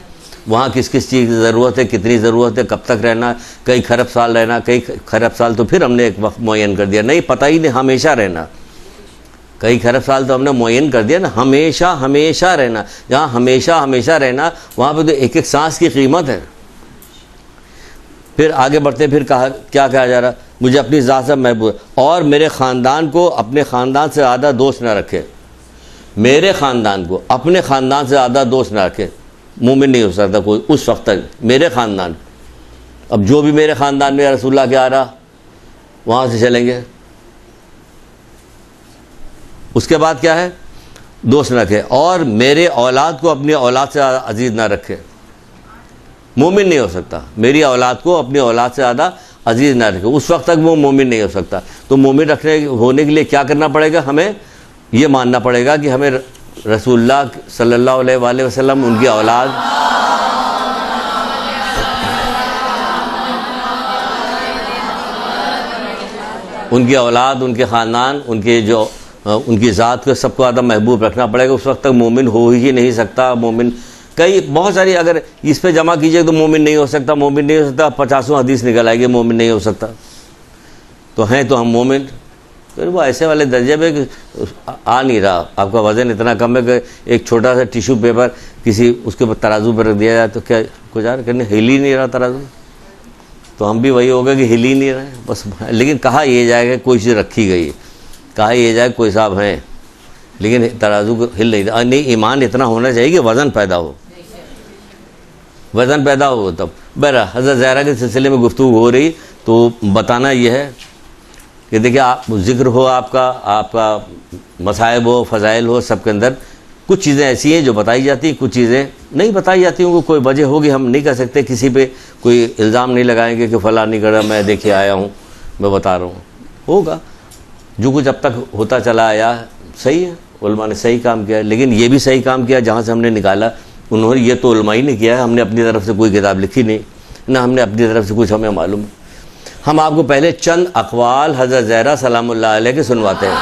وہاں کس کس چیز کی ضرورت ہے, کتنی ضرورت ہے, کب تک رہنا, کئی خرب سال رہنا, کئی خرب سال تو پھر ہم نے ایک وقت معین کر دیا. نہیں, پتہ ہی نہیں, ہمیشہ رہنا. کئی خرب سال تو ہم نے معین کر دیا نا, ہمیشہ رہنا. جہاں ہمیشہ رہنا وہاں پہ تو ایک ایک سانس کی قیمت ہے. پھر آگے بڑھتے, پھر کیا کہا جا رہا, مجھے اپنی ذات سے محبوب اور میرے خاندان کو اپنے خاندان سے زیادہ دوست نہ رکھے. میرے خاندان کو اپنے خاندان سے زیادہ دوست نہ رکھے. مومن نہیں ہو سکتا کوئی اس وقت تک. میرے خاندان, اب جو بھی میرے خاندان میں رسول اللہ کے آ رہا وہاں سے چلیں گے. اس کے بعد کیا ہے, دوست نہ رکھے. اور میرے اولاد کو اپنی اولاد سے عزیز نہ رکھے. مومن نہیں ہو سکتا. میری اولاد کو اپنی اولاد سے زیادہ عزیز نہ رکھے, اس وقت تک وہ مومن نہیں ہو سکتا. تو مومن ہونے کے لیے کیا کرنا پڑے گا؟ ہمیں یہ ماننا پڑے گا کہ ہمیں رسول اللہ صلی اللہ علیہ وآلہ وسلم, ان کی اولاد, ان کے خاندان, ان کی ذات کو سب کو زیادہ محبوب رکھنا پڑے گا. اس وقت تک مومن ہو ہی نہیں سکتا. مومن بہت ساری, اگر اس پہ جمع کیجئے تو مومن نہیں ہو سکتا, مومن نہیں ہو سکتا, 50 حدیث نکل آئے گی مومن نہیں ہو سکتا. تو ہیں تو ہم مومن, پھر وہ ایسے والے درجے پہ آ نہیں رہا. آپ کا وزن اتنا کم ہے کہ ایک چھوٹا سا ٹیشو پیپر کسی اس کے ترازو پہ رکھ دیا جائے تو کیا گزار کرنے, ہل ہی نہیں رہا ترازو. تو ہم بھی وہی ہوگا کہ ہل ہی نہیں رہے بس. لیکن کہا یہ جائے گا کوئی چیز رکھی گئی ہے, کہا یہ جائے کوئی صاحب ہیں, لیکن ترازو کو ہل نہیں رہا. نہیں, ایمان اتنا ہونا چاہیے کہ وزن پیدا ہو, وزن پیدا ہو تب. بہرحال حضرت زہرا کے سلسلے میں گفتگو ہو رہی تو بتانا یہ ہے کہ دیکھیں, آپ ذکر ہو, آپ کا مصائب ہو, فضائل ہو, سب کے اندر کچھ چیزیں ایسی ہیں جو بتائی جاتی ہیں, کچھ چیزیں نہیں بتائی جاتی ہیں. کوئی وجہ ہوگی, ہم نہیں کہہ سکتے, کسی پہ کوئی الزام نہیں لگائیں گے کہ فلاں نہیں کر رہا, میں دیکھے آیا ہوں, میں بتا رہا ہوں. ہوگا جو کچھ اب تک ہوتا چلا آیا صحیح ہے, علماء نے صحیح کام کیا, لیکن یہ بھی صحیح کام کیا جہاں سے ہم نے نکالا. انہوں نے, یہ تو علماء ہی نے کیا ہے, ہم نے اپنی طرف سے کوئی کتاب لکھی نہیں, نہ ہم نے اپنی طرف سے کچھ ہمیں معلوم ہے. ہم آپ کو پہلے چند اقوال حضرت زہرا سلام اللہ علیہ کے سنواتے ہیں.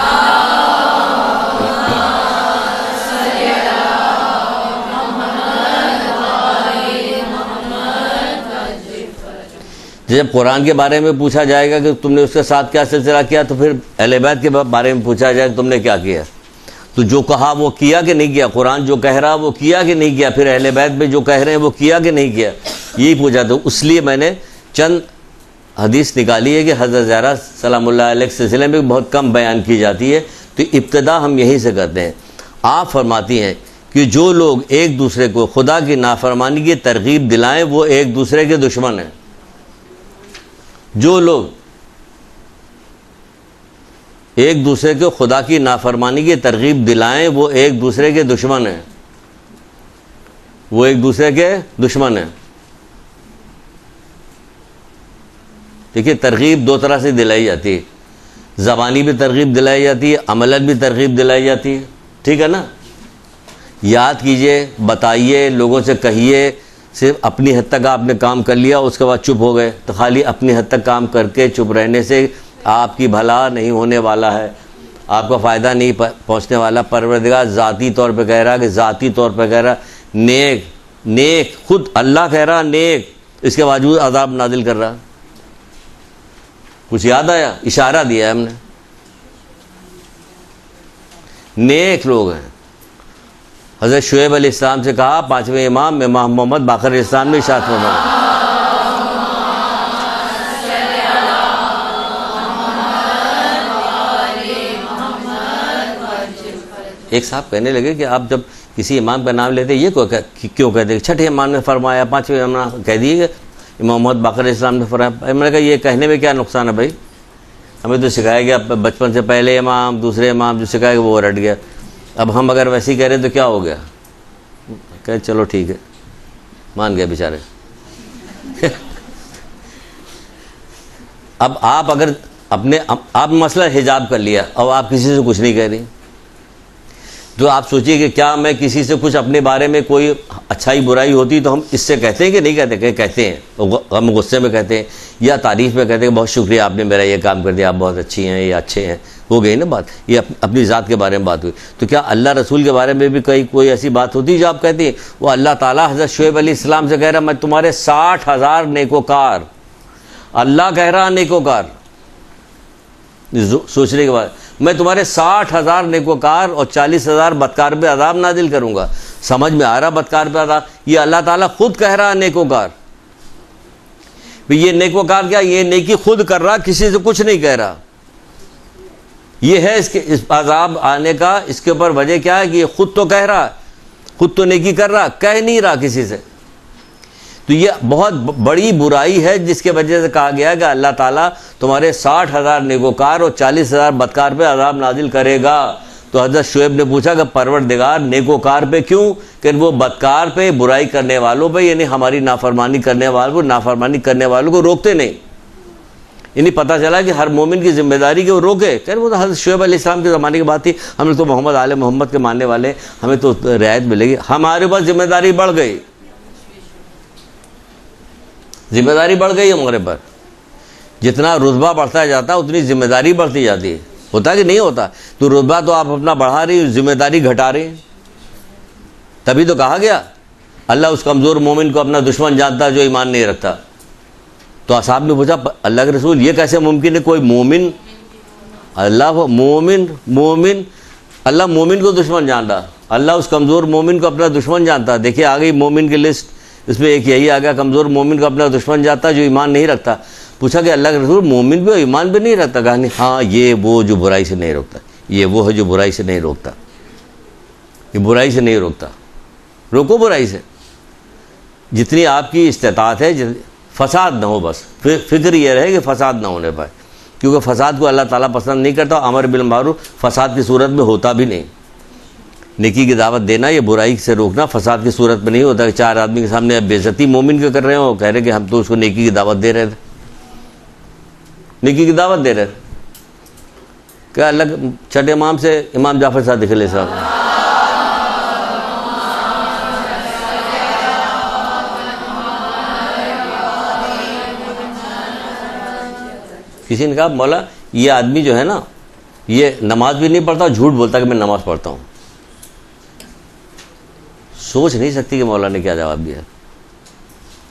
جب قرآن کے بارے میں پوچھا جائے گا کہ تم نے اس کے ساتھ کیا سلسلہ کیا, تو پھر اہل بیت کے بارے میں پوچھا جائے کہ تم نے کیا کیا. تو جو کہا وہ کیا کہ نہیں کیا, قرآن جو کہہ رہا وہ کیا کہ نہیں کیا, پھر اہل بیت میں جو کہہ رہے ہیں وہ کیا کہ نہیں کیا, یہی پوچھا. تو اس لیے میں نے چند حدیث نکالی ہے کہ حضرت زہرا سلام اللہ علیہ کے سلسلے میں بہت کم بیان کی جاتی ہے. تو ابتدا ہم یہیں سے کرتے ہیں. آپ فرماتی ہیں کہ جو لوگ ایک دوسرے کو خدا کی نافرمانی کی ترغیب دلائیں وہ ایک دوسرے کے دشمن ہیں. جو لوگ ایک دوسرے کو خدا کی نافرمانی کی ترغیب دلائیں وہ ایک دوسرے کے دشمن ہیں, وہ ایک دوسرے کے دشمن ہیں. دیکھیے, ترغیب دو طرح سے دلائی جاتی ہے, زبانی بھی ترغیب دلائی جاتی ہے, عملاً بھی ترغیب دلائی جاتی ہے. ٹھیک ہے نا, یاد کیجئے, بتائیے, لوگوں سے کہیے. صرف اپنی حد تک آپ نے کام کر لیا, اس کے بعد چپ ہو گئے, تو خالی اپنی حد تک کام کر کے چپ رہنے سے آپ کی بھلا نہیں ہونے والا ہے, آپ کا فائدہ نہیں پہنچنے والا. پروردگار ذاتی طور پہ کہہ رہا, کہ ذاتی طور پہ کہہ رہا نیک, خود اللہ کہہ رہا نیک, اس کے باوجود عذاب نازل کر رہا. کچھ یاد آیا؟ اشارہ دیا ہے ہم نے, نیک لوگ ہیں. حضرت شعیب علیہ السلام سے کہا, 5ویں امام محمد باقر علیہ السلام نے ارشاد فرمایا, ایک صاحب کہنے لگے کہ آپ جب کسی امام کا نام لیتے یہ کیوں کہتے, 6ٹھے امام نے فرمایا, 5ویں امام کہہ دیے کہ محمد باقر علیہ السلام نے فرمایا. میں نے کہا یہ کہنے میں کیا نقصان ہے بھائی, ہمیں تو سکھایا گیا بچپن سے, پہلے امام دوسرے امام جو سکھایا گیا وہ رٹ گیا. اب ہم اگر ویسے ہی کہہ رہے ہیں تو کیا ہو گیا؟ کہ چلو ٹھیک ہے, مان گئے بیچارے. اب آپ اگر آپ مسئلہ حجاب کر لیا اور آپ کسی سے کچھ نہیں کہہ رہی, تو آپ سوچیے کہ کیا میں کسی سے کچھ اپنے بارے میں کوئی اچھائی برائی ہوتی تو ہم اس سے کہتے ہیں کہ نہیں کہتے؟ کہ کہتے ہیں, ہم غصے میں کہتے ہیں یا تعریف میں کہتے ہیں کہ بہت شکریہ آپ نے میرا یہ کام کر دیا, آپ بہت اچھی ہیں, یہ اچھے ہیں. ہو گئی نا بات, یہ اپنی ذات کے بارے میں بات ہوئی. تو کیا اللہ رسول کے بارے میں بھی کوئی ایسی بات ہوتی جو آپ کہتے ہیں؟ وہ اللہ تعالیٰ حضرت شعیب علیہ السلام سے کہہ رہا, میں تمہارے 60,000 نیکوکار, اللہ کہہ رہا نیکوکار, سوچنے کے بعد, میں تمہارے 60,000 نیکوکار اور 40,000 بدکار پہ عذاب نازل کروں گا. سمجھ میں آ رہا بدکار پہ عذاب؟ یہ اللہ تعالیٰ خود کہہ رہا نیکوکار. یہ نیکوکار کیا, یہ نیکی خود کر رہا, کسی سے کچھ نہیں کہہ رہا. یہ ہے اس عذاب آنے کا, اس کے اوپر وجہ کیا ہے کہ یہ خود تو کہہ رہا, خود تو نیکی کر رہا, کہہ نہیں رہا کسی سے. تو یہ بہت بڑی برائی ہے جس کے وجہ سے کہا گیا کہ اللہ تعالیٰ تمہارے 60,000 نیکوکار اور 40,000 بدکار پہ عذاب نازل کرے گا. تو حضرت شعیب نے پوچھا کہ پروردگار نیکوکار پہ کیوں؟ کہ وہ بدکار پہ، برائی کرنے والوں پہ، یعنی ہماری نافرمانی کرنے والوں کو روکتے نہیں. یعنی پتہ چلا کہ ہر مومن کی ذمہ داری کہ وہ روکے. کہ وہ تو حضرت شعیب علیہ السلام کے زمانے کی بات تھی، ہم نے تو محمد آل محمد کے ماننے والے، ہمیں تو رعایت ملے گی. ہمارے پاس ذمہ داری بڑھ گئی، ذمہ داری بڑھ گئی ہمارے پر. جتنا رتبہ بڑھتا جاتا ہے اتنی ذمہ داری بڑھتی جاتی ہے. ہوتا کہ نہیں ہوتا؟ تو رتبہ تو آپ اپنا بڑھا رہی، ذمہ داری گھٹا رہے ہیں. تبھی تو کہا گیا اللہ اس کمزور مومن کو اپنا دشمن جانتا ہے جو ایمان نہیں رکھتا. تو اصحاب نے پوچھا اللہ کے رسول یہ کیسے ممکن ہے؟ کوئی مومن اللہ مومن کو دشمن جانتا، اللہ اس کمزور مومن کو اپنا دشمن جانتا. دیکھیے آ گئی مومن کی لسٹ، اس میں ایک یہی آ گیا کمزور مومن کو اپنا دشمن جانتا جو ایمان نہیں رکھتا. پوچھا کہ اللہ کے رسول مومن بھی ایمان بھی نہیں رکھتا؟ کہا نہیں، ہاں یہ وہ جو برائی سے نہیں روکتا، یہ وہ ہے جو برائی سے نہیں روکتا، یہ برائی سے نہیں روکتا. روکو برائی سے جتنی آپ کی استطاعت ہے، فساد نہ ہو. بس فکر یہ رہے کہ فساد نہ ہونے پائے، کیونکہ فساد کو اللہ تعالیٰ پسند نہیں کرتا. امر بالمعروف فساد کی صورت میں ہوتا بھی نہیں. نیکی کی دعوت دینا، یہ برائی سے روکنا فساد کی صورت میں نہیں ہوتا. کہ چار آدمی کے سامنے بے عزتی مومن کے کر رہے ہو، کہہ رہے کہ ہم تو اس کو نیکی کی دعوت دے رہے تھے، نیکی کی دعوت دے رہے تھے. کیا اللہ چھٹے امام سے امام جعفر صادق علیہ السلام کسی نے کہا مولا یہ آدمی جو ہے نا یہ نماز بھی نہیں پڑھتا، جھوٹ بولتا کہ میں نماز پڑھتا ہوں. سوچ نہیں سکتی کہ مولا نے کیا جواب دیا.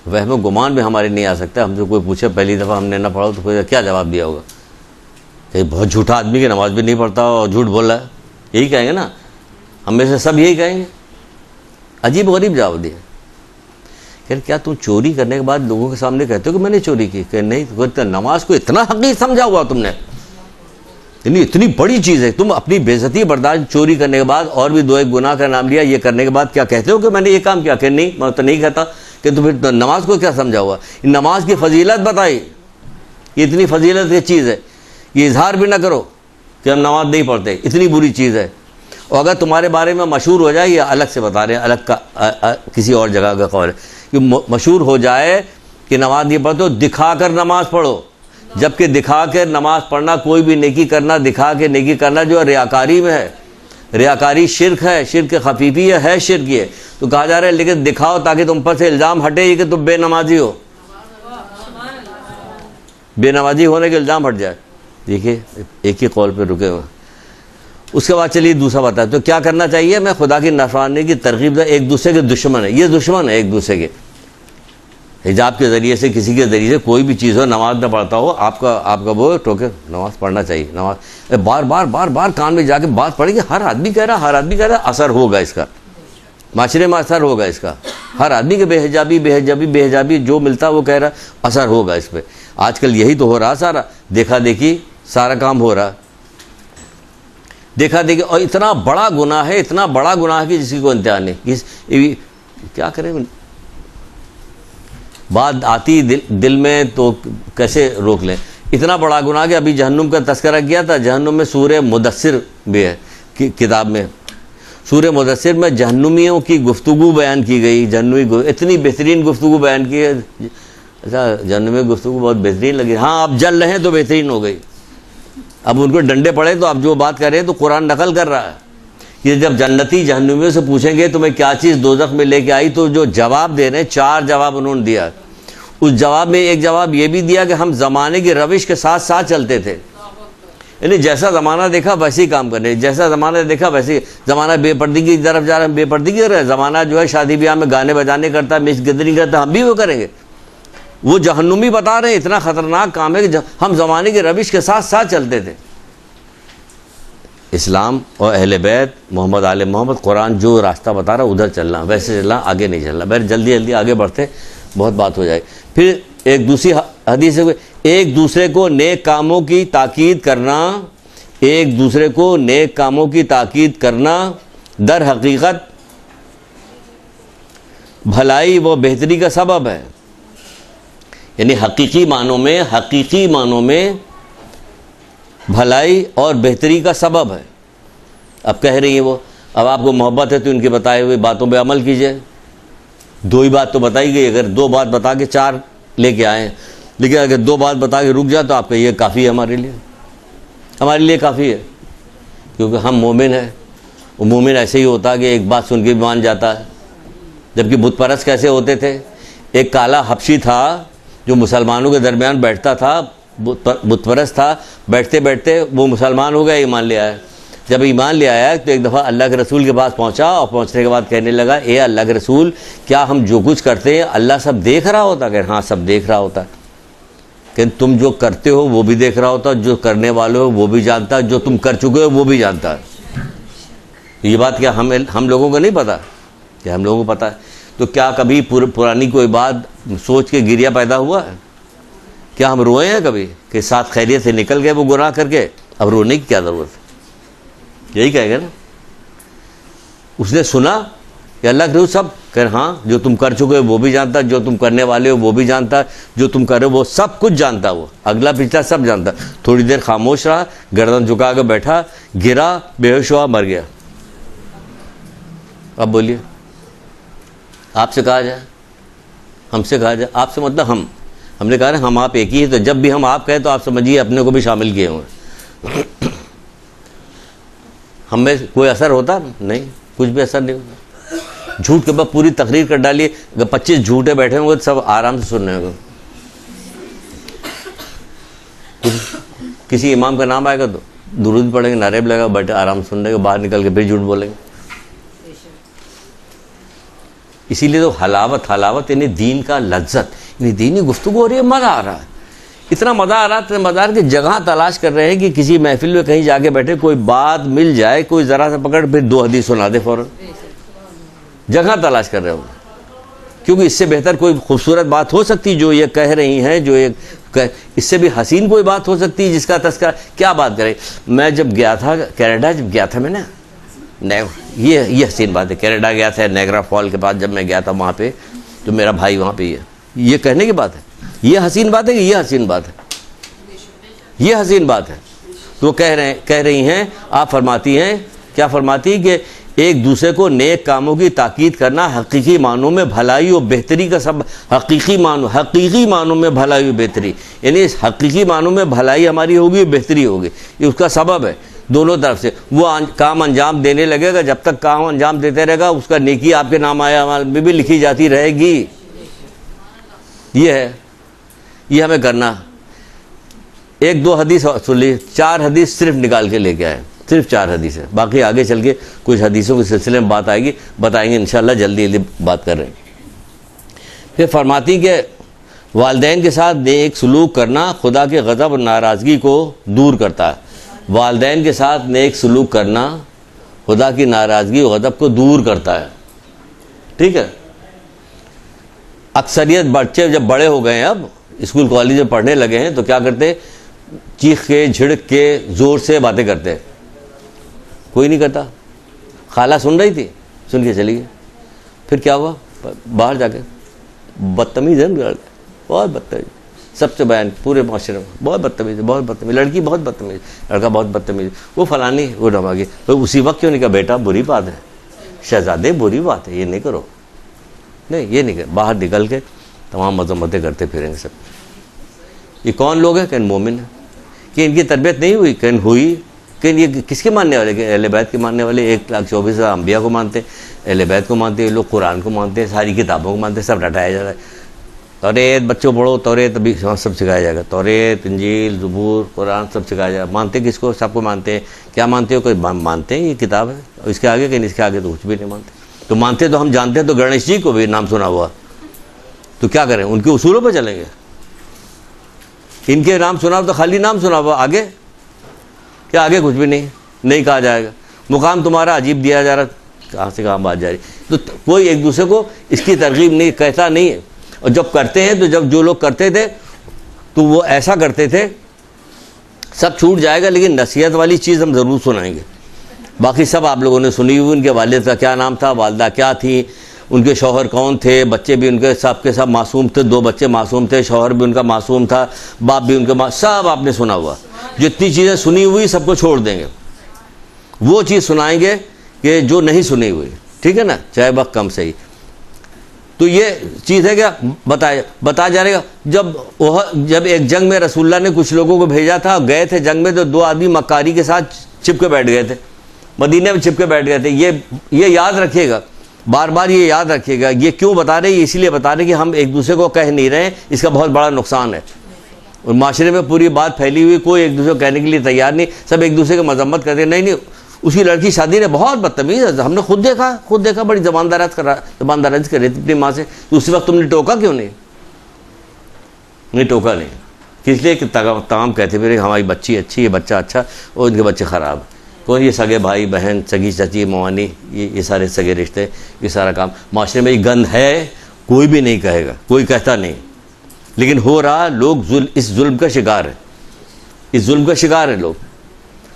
وہم و گمان بھی ہمارے نہیں آ سکتا. ہم سے کوئی پوچھے پہلی دفعہ ہم نے نہ پڑھا تو کوئی کیا جواب دیا ہوگا؟ کہ بہت جھوٹا آدمی کی نماز بھی نہیں پڑھتا اور جھوٹ بول رہا ہے، یہی کہیں گے نا. ہم میں سے سب یہی کہیں گے. عجیب غریب جواب دیا. کہ کیا تم چوری کرنے کے بعد لوگوں کے سامنے کہتے ہو کہ میں نے چوری کی؟ کہ نہیں، نماز کو اتنا حقیر سمجھا ہوا تم نے، اتنی بڑی چیز ہے. تم اپنی بے عزتی برداشت چوری کرنے کے بعد اور بھی دو ایک گناہ کا نام لیا، یہ کرنے کے بعد کیا کہتے ہو کہ میں نے یہ کام کیا؟ کہ نہیں، میں تو نہیں کہتا. کہ تم پھر نماز کو کیا سمجھا ہوا؟ نماز کی فضیلت بتائی، یہ اتنی فضیلت کی چیز ہے، یہ اظہار بھی نہ کرو کہ ہم نماز نہیں پڑھتے، اتنی بری چیز ہے. اور اگر تمہارے بارے میں مشہور ہو جائے، یہ الگ سے بتا رہے ہیں، الگ کا کسی اور جگہ کا قول ہے کہ مشہور ہو جائے کہ نماز نہیں پڑھتے، دکھا کر نماز پڑھو. جبکہ دکھا کے نماز پڑھنا، کوئی بھی نیکی کرنا دکھا کے نیکی کرنا جو ریاکاری میں ہے، ریاکاری شرک ہے، شرک خفیفی ہے شرک یہ. تو کہا جا رہا ہے لیکن دکھاؤ تاکہ تم پر سے الزام ہٹے یہ کہ تم بے نمازی ہو، بے نمازی ہونے کے الزام ہٹ جائے. دیکھیے ایک ہی قول پہ رکے ہوئے. اس کے بعد چلیے دوسرا بتا تو کیا کرنا چاہیے. میں خدا کی نافرمانی کی ترغیب دے. ایک دوسرے کے دشمن ہے، یہ دشمن ہے ایک دوسرے کے. حجاب کے ذریعے سے، کسی کے ذریعے سے کوئی بھی چیز ہو، نماز نہ پڑھتا ہو، آپ کا وہ ٹوکے نماز پڑھنا چاہیے. نماز بار بار کان میں جا کے بات پڑھیں گے. ہر آدمی کہہ رہا اثر ہوگا اس کا، معاشرے میں اثر ہوگا اس کا. ہر آدمی کے بے حجابی جو ملتا وہ کہہ رہا اثر ہوگا اس پہ. آج کل یہی تو ہو رہا، سارا دیکھا دیکھی سارا کام ہو رہا، دیکھا دیکھی. اور اتنا بڑا گناہ ہے، اتنا بڑا گناہ ہے کہ جس کی کوئی انتہا نہیں. کیا کریں، بات آتی دل میں تو کیسے روک لیں. اتنا بڑا گناہ کہ ابھی جہنم کا تذکرہ کیا تھا. جہنم میں سورہ مدثر بھی ہے کتاب میں. سورہ مدثر میں جہنمیوں کی گفتگو بیان کی گئی. اتنی بہترین گفتگو بیان کی ہے. اچھا جہنمی گفتگو بہت بہترین لگی. ہاں آپ جل رہے ہیں تو بہترین ہو گئی. اب ان کو ڈنڈے پڑے تو اب جو بات کر رہے ہیں تو قرآن نقل کر رہا ہے کہ جب جنتی جہنمیوں سے پوچھیں گے تمہیں کیا چیز دوزخ میں لے کے آئی، تو جو جواب دے رہے ہیں 4 جواب انہوں نے دیا. اس جواب میں ایک جواب یہ بھی دیا کہ ہم زمانے کی روش کے ساتھ ساتھ چلتے تھے. یعنی جیسا زمانہ دیکھا ویسے ہی کام کرنے، جیسا زمانہ دیکھا ویسے. زمانہ بے پردگی کی طرف جا رہا ہے، ہم بے پردگی کر رہے ہیں. زمانہ جو ہے شادی بیاہ میں گانے بجانے کرتا ہے، مس گدری کرتا ہے، ہم بھی وہ کریں گے. وہ جہنمی بتا رہے ہیں اتنا خطرناک کام ہے کہ ہم زمانے کی روش کے ساتھ ساتھ چلتے تھے. اسلام اور اہل بیت محمد آل محمد قرآن جو راستہ بتا رہا ادھر چلنا، ویسے چلنا، آگے نہیں چلنا. بہر جلدی آگے بڑھتے بہت بات ہو جائے. پھر ایک دوسری حدیث ہے، ایک دوسرے کو نیک کاموں کی تاکید کرنا، ایک دوسرے کو نیک کاموں کی تاکید کرنا در حقیقت بھلائی و بہتری کا سبب ہے. یعنی حقیقی معنوں میں بھلائی اور بہتری کا سبب ہے. اب کہہ رہی ہیں وہ، اب آپ کو محبت ہے تو ان کے بتائے ہوئے باتوں پہ عمل کیجئے. 2 ہی بات تو بتائی گئی، اگر 2 بات بتا کے 4 لے کے آئے ہیں، لیکن اگر 2 بات بتا کے رک جائے تو آپ کا یہ کافی ہے ہمارے لیے کافی ہے، کیونکہ ہم مومن ہیں. وہ مومن ایسے ہی ہوتا کہ ایک بات سن کے بھی مان جاتا ہے. جبکہ بت پرست کیسے ہوتے تھے؟ ایک کالا حبشی تھا جو مسلمانوں کے درمیان بیٹھتا تھا، بت پرست تھا، بیٹھتے بیٹھتے وہ مسلمان ہو گیا، ایمان لے آیا. جب ایمان لے آیا تو ایک دفعہ اللہ کے رسول کے پاس پہنچا، اور پہنچنے کے بعد کہنے لگا، اے اللہ کے رسول، کیا ہم جو کچھ کرتے ہیں اللہ سب دیکھ رہا ہوتا؟ کہ ہاں سب دیکھ رہا ہوتا ہے. کہ تم جو کرتے ہو وہ بھی دیکھ رہا ہوتا، جو کرنے والے ہو وہ بھی جانتا، جو تم کر چکے ہو وہ بھی جانتا ہے. یہ بات کیا ہم لوگوں کو نہیں پتا؟ کہ ہم لوگوں کو پتا ہے. تو کیا کبھی پرانی کوئی بات سوچ کے گریہ پیدا ہوا ہے؟ کیا ہم روئے ہیں کبھی کہ ساتھ خیریت سے نکل گئے وہ گناہ کر کے؟ اب رونے کی کیا ضرورت ہے؟ یہی کہے گا نا. اس نے سنا کہ اللہ کے رسول سب کہ ہاں جو تم کر چکے ہو وہ بھی جانتا، جو تم کرنے والے ہو وہ بھی جانتا، جو تم کر رہے ہو وہ سب کچھ جانتا، وہ اگلا پچھلا سب جانتا. تھوڑی دیر خاموش رہا، گردن جھکا کے بیٹھا، گرا، بے ہوش ہوا، مر گیا. اب بولیے، آپ سے کہا جائے، ہم سے کہا جائے، آپ سے مطلب ہم نے کہا نا ہم آپ ایک ہی ہیں، تو جب بھی ہم آپ کہیں تو آپ سمجھیے اپنے کو بھی شامل کیے ہوئے. ہم میں کوئی اثر ہوتا نہیں، کچھ بھی اثر نہیں ہوتا. جھوٹ کے بعد پوری تقریر کر ڈالیے، اگر 25 جھوٹے بیٹھے ہوں گے تو سب آرام سے سن رہے ہوں گے. کسی امام کا نام آئے گا تو درود پڑھیں گے، نعرے لگا بیٹھے آرام سے سن رہے گا، باہر نکل کے پھر جھوٹ بولیں گے. اسی لیے تو حلاوت یعنی دین کا لذت، یعنی دینی گفتگو ہو رہی ہے، مزہ آ رہا ہے. اتنا مزہ آ رہا ہے، مزہ آ رہا ہے کہ جگہ تلاش کر رہے ہیں کہ کسی محفل میں کہیں جا کے بیٹھے، کوئی بات مل جائے، کوئی ذرا سا پکڑ پھر 2 حدیث سنا دے فوراً. جگہ تلاش کر رہے ہوں، کیونکہ اس سے بہتر کوئی خوبصورت بات ہو سکتی جو یہ کہہ رہی ہیں، جو یہ اس سے بھی حسین کوئی بات ہو سکتی جس کا تذکرہ کیا بات کرے. میں جب گیا تھا کینیڈا، جب گیا تھا میں نا، یہ حسین بات ہے. کینیڈا گیا تھا، نیگرا فال کے پاس جب میں گیا تھا وہاں پہ، تو میرا بھائی وہاں پہ ہی ہے. یہ کہنے کی بات ہے، یہ حسین بات ہے کہ یہ حسین بات ہے؟ یہ حسین بات ہے. تو وہ کہہ رہی ہیں، آپ فرماتی ہیں، کیا فرماتی کہ ایک دوسرے کو نیک کاموں کی تاکید کرنا حقیقی معنوں میں بھلائی و بہتری کا سب، حقیقی معنوں میں بھلائی و بہتری، یعنی اس حقیقی معنوں میں بھلائی ہماری ہوگی، بہتری ہوگی، یہ اس کا سبب ہے. دونوں طرف سے وہ کام انجام دینے لگے گا، جب تک کام انجام دیتے رہے گا اس کا نیکی آپ کے نام اعمال میں بھی لکھی جاتی رہے گی. یہ ہے، یہ ہمیں کرنا. 1-2 حدیث سن لی، 4 حدیث صرف نکال کے لے کے آئے، صرف 4 حدیث ہے. باقی آگے چل کے کچھ حدیثوں کے سلسلے میں بات آئے گی، بتائیں گے انشاءاللہ، جلدی بات کر رہے ہیں. پھر فرماتی کہ والدین کے ساتھ نیک سلوک کرنا خدا کے غضب اور ناراضگی کو دور کرتا ہے. والدین کے ساتھ نیک سلوک کرنا خدا کی ناراضگی و غضب کو دور کرتا ہے. ٹھیک ہے. اکثریت بچے جب بڑے ہو گئے ہیں، اب اسکول کالج میں پڑھنے لگے ہیں، تو کیا کرتے؟ چیخ کے، جھڑک کے، زور سے باتیں کرتے. کوئی نہیں کرتا. خالہ سن رہی تھی، سن کے چلی گئی. پھر کیا ہوا؟ باہر جا کے بدتمیز ہے، بہت بدتمیز، سب سے بیان پورے معاشرے میں بہت بدتمیز ہے، بہت بدتمیز، لڑکی بہت بدتمیز، لڑکا بہت بدتمیز، وہ فلانی، وہ ڈھماگی. تو اسی وقت کیوں نہیں کہا بیٹا بری بات ہے، شہزادے بری بات ہے، یہ نہیں کرو، نہیں یہ نہیں کرو. باہر نکل کے تمام مذمتیں کرتے پھریں گے سب. یہ کون لوگ ہیں؟ کہ مومن ہیں. کہ ان کی تربیت نہیں ہوئی؟ کہ ہوئی. کہ یہ کس کے ماننے والے؟ کہ اہل بیت کے ماننے والے. 1,24,000 انبیاء کو مانتے ہیں، اہل بیت کو مانتے ہیں، لوگ قرآن کو مانتے ہیں، ساری کتابوں کو مانتے ہیں، سب رٹایا جا رہا ہے. توریت بچوں پڑھو، توریت ابھی سب سکھایا جائے گا، توریت، انجیل، زبور، قرآن سب سکھایا جائے گا. مانتے کس کو؟ سب کو مانتے ہیں. کیا مانتے ہو؟ کوئی مانتے ہیں یہ کتاب ہے، اور اس کے آگے کہیں، اس کے آگے تو کچھ بھی نہیں مانتے. تو مانتے تو ہم جانتے ہیں. تو گنیش جی کو بھی نام سنا ہوا، تو کیا کریں؟ ان کے اصولوں پہ چلیں گے. ان کے نام سنا ہو تو خالی نام سنا ہوا، آگے کیا؟ آگے کچھ بھی نہیں کہا جائے گا. مقام تمہارا عجیب دیا جا رہا، کہاں سے کہاں بات جا رہی. تو کوئی ایک دوسرے کو اس کی ترغیب نہیں کہتا نہیں ہے. اور جب کرتے ہیں تو جب جو لوگ کرتے تھے تو وہ ایسا کرتے تھے، سب چھوٹ جائے گا، لیکن نصیحت والی چیز ہم ضرور سنائیں گے. باقی سب آپ لوگوں نے سنی ہوئی. ان کے والد کا کیا نام تھا، والدہ کیا تھی، ان کے شوہر کون تھے، بچے بھی ان کے سب معصوم تھے. 2 بچے معصوم تھے، شوہر بھی ان کا معصوم تھا، باپ بھی ان کا سب آپ نے سنا ہوا. جتنی چیزیں سنی ہوئی سب کو چھوڑ دیں گے. وہ چیز سنائیں گے کہ جو نہیں سنی ہوئی، ٹھیک ہے نا، چاہے وقت کم سے ہی. تو یہ چیز ہے کہ بتا جا رہے گا. جب ایک جنگ میں رسول اللہ نے کچھ لوگوں کو بھیجا تھا، گئے تھے جنگ میں، تو 2 آدمی مکاری کے ساتھ چپ کے بیٹھ گئے تھے، مدینے میں چپ کے بیٹھ گئے تھے. یہ یاد رکھیے گا، بار بار یہ یاد رکھیے گا. یہ کیوں بتا رہے ہیں؟ اسی لیے بتا رہے ہیں کہ ہم ایک دوسرے کو کہہ نہیں رہے ہیں، اس کا بہت بڑا نقصان ہے. اور معاشرے میں پوری بات پھیلی ہوئی، کوئی ایک دوسرے کو کہنے کے لیے تیار نہیں، سب ایک دوسرے کی مذمت کرتے ہیں. نہیں، اس کی لڑکی شادی نے بہت بدتمیز ہے، ہم نے خود دیکھا بڑی زبانداراز کر رہی تھی اپنی ماں سے. تو اسی وقت تم نے ٹوکا کیوں نہیں ٹوکا نہیں. کس لیے کہ تمام کہتے پھر ہماری بچی اچھی ہے، بچہ اچھا، اور ان کے بچے خراب. کون؟ یہ سگے بھائی بہن، سگی چچی موانی، یہ سارے سگے رشتے، یہ سارا کام معاشرے میں یہ گند ہے. کوئی بھی نہیں کہے گا، کوئی کہتا نہیں، لیکن ہو رہا. لوگ اس ظلم کا شکار ہے، اس ظلم کا شکار ہے لوگ.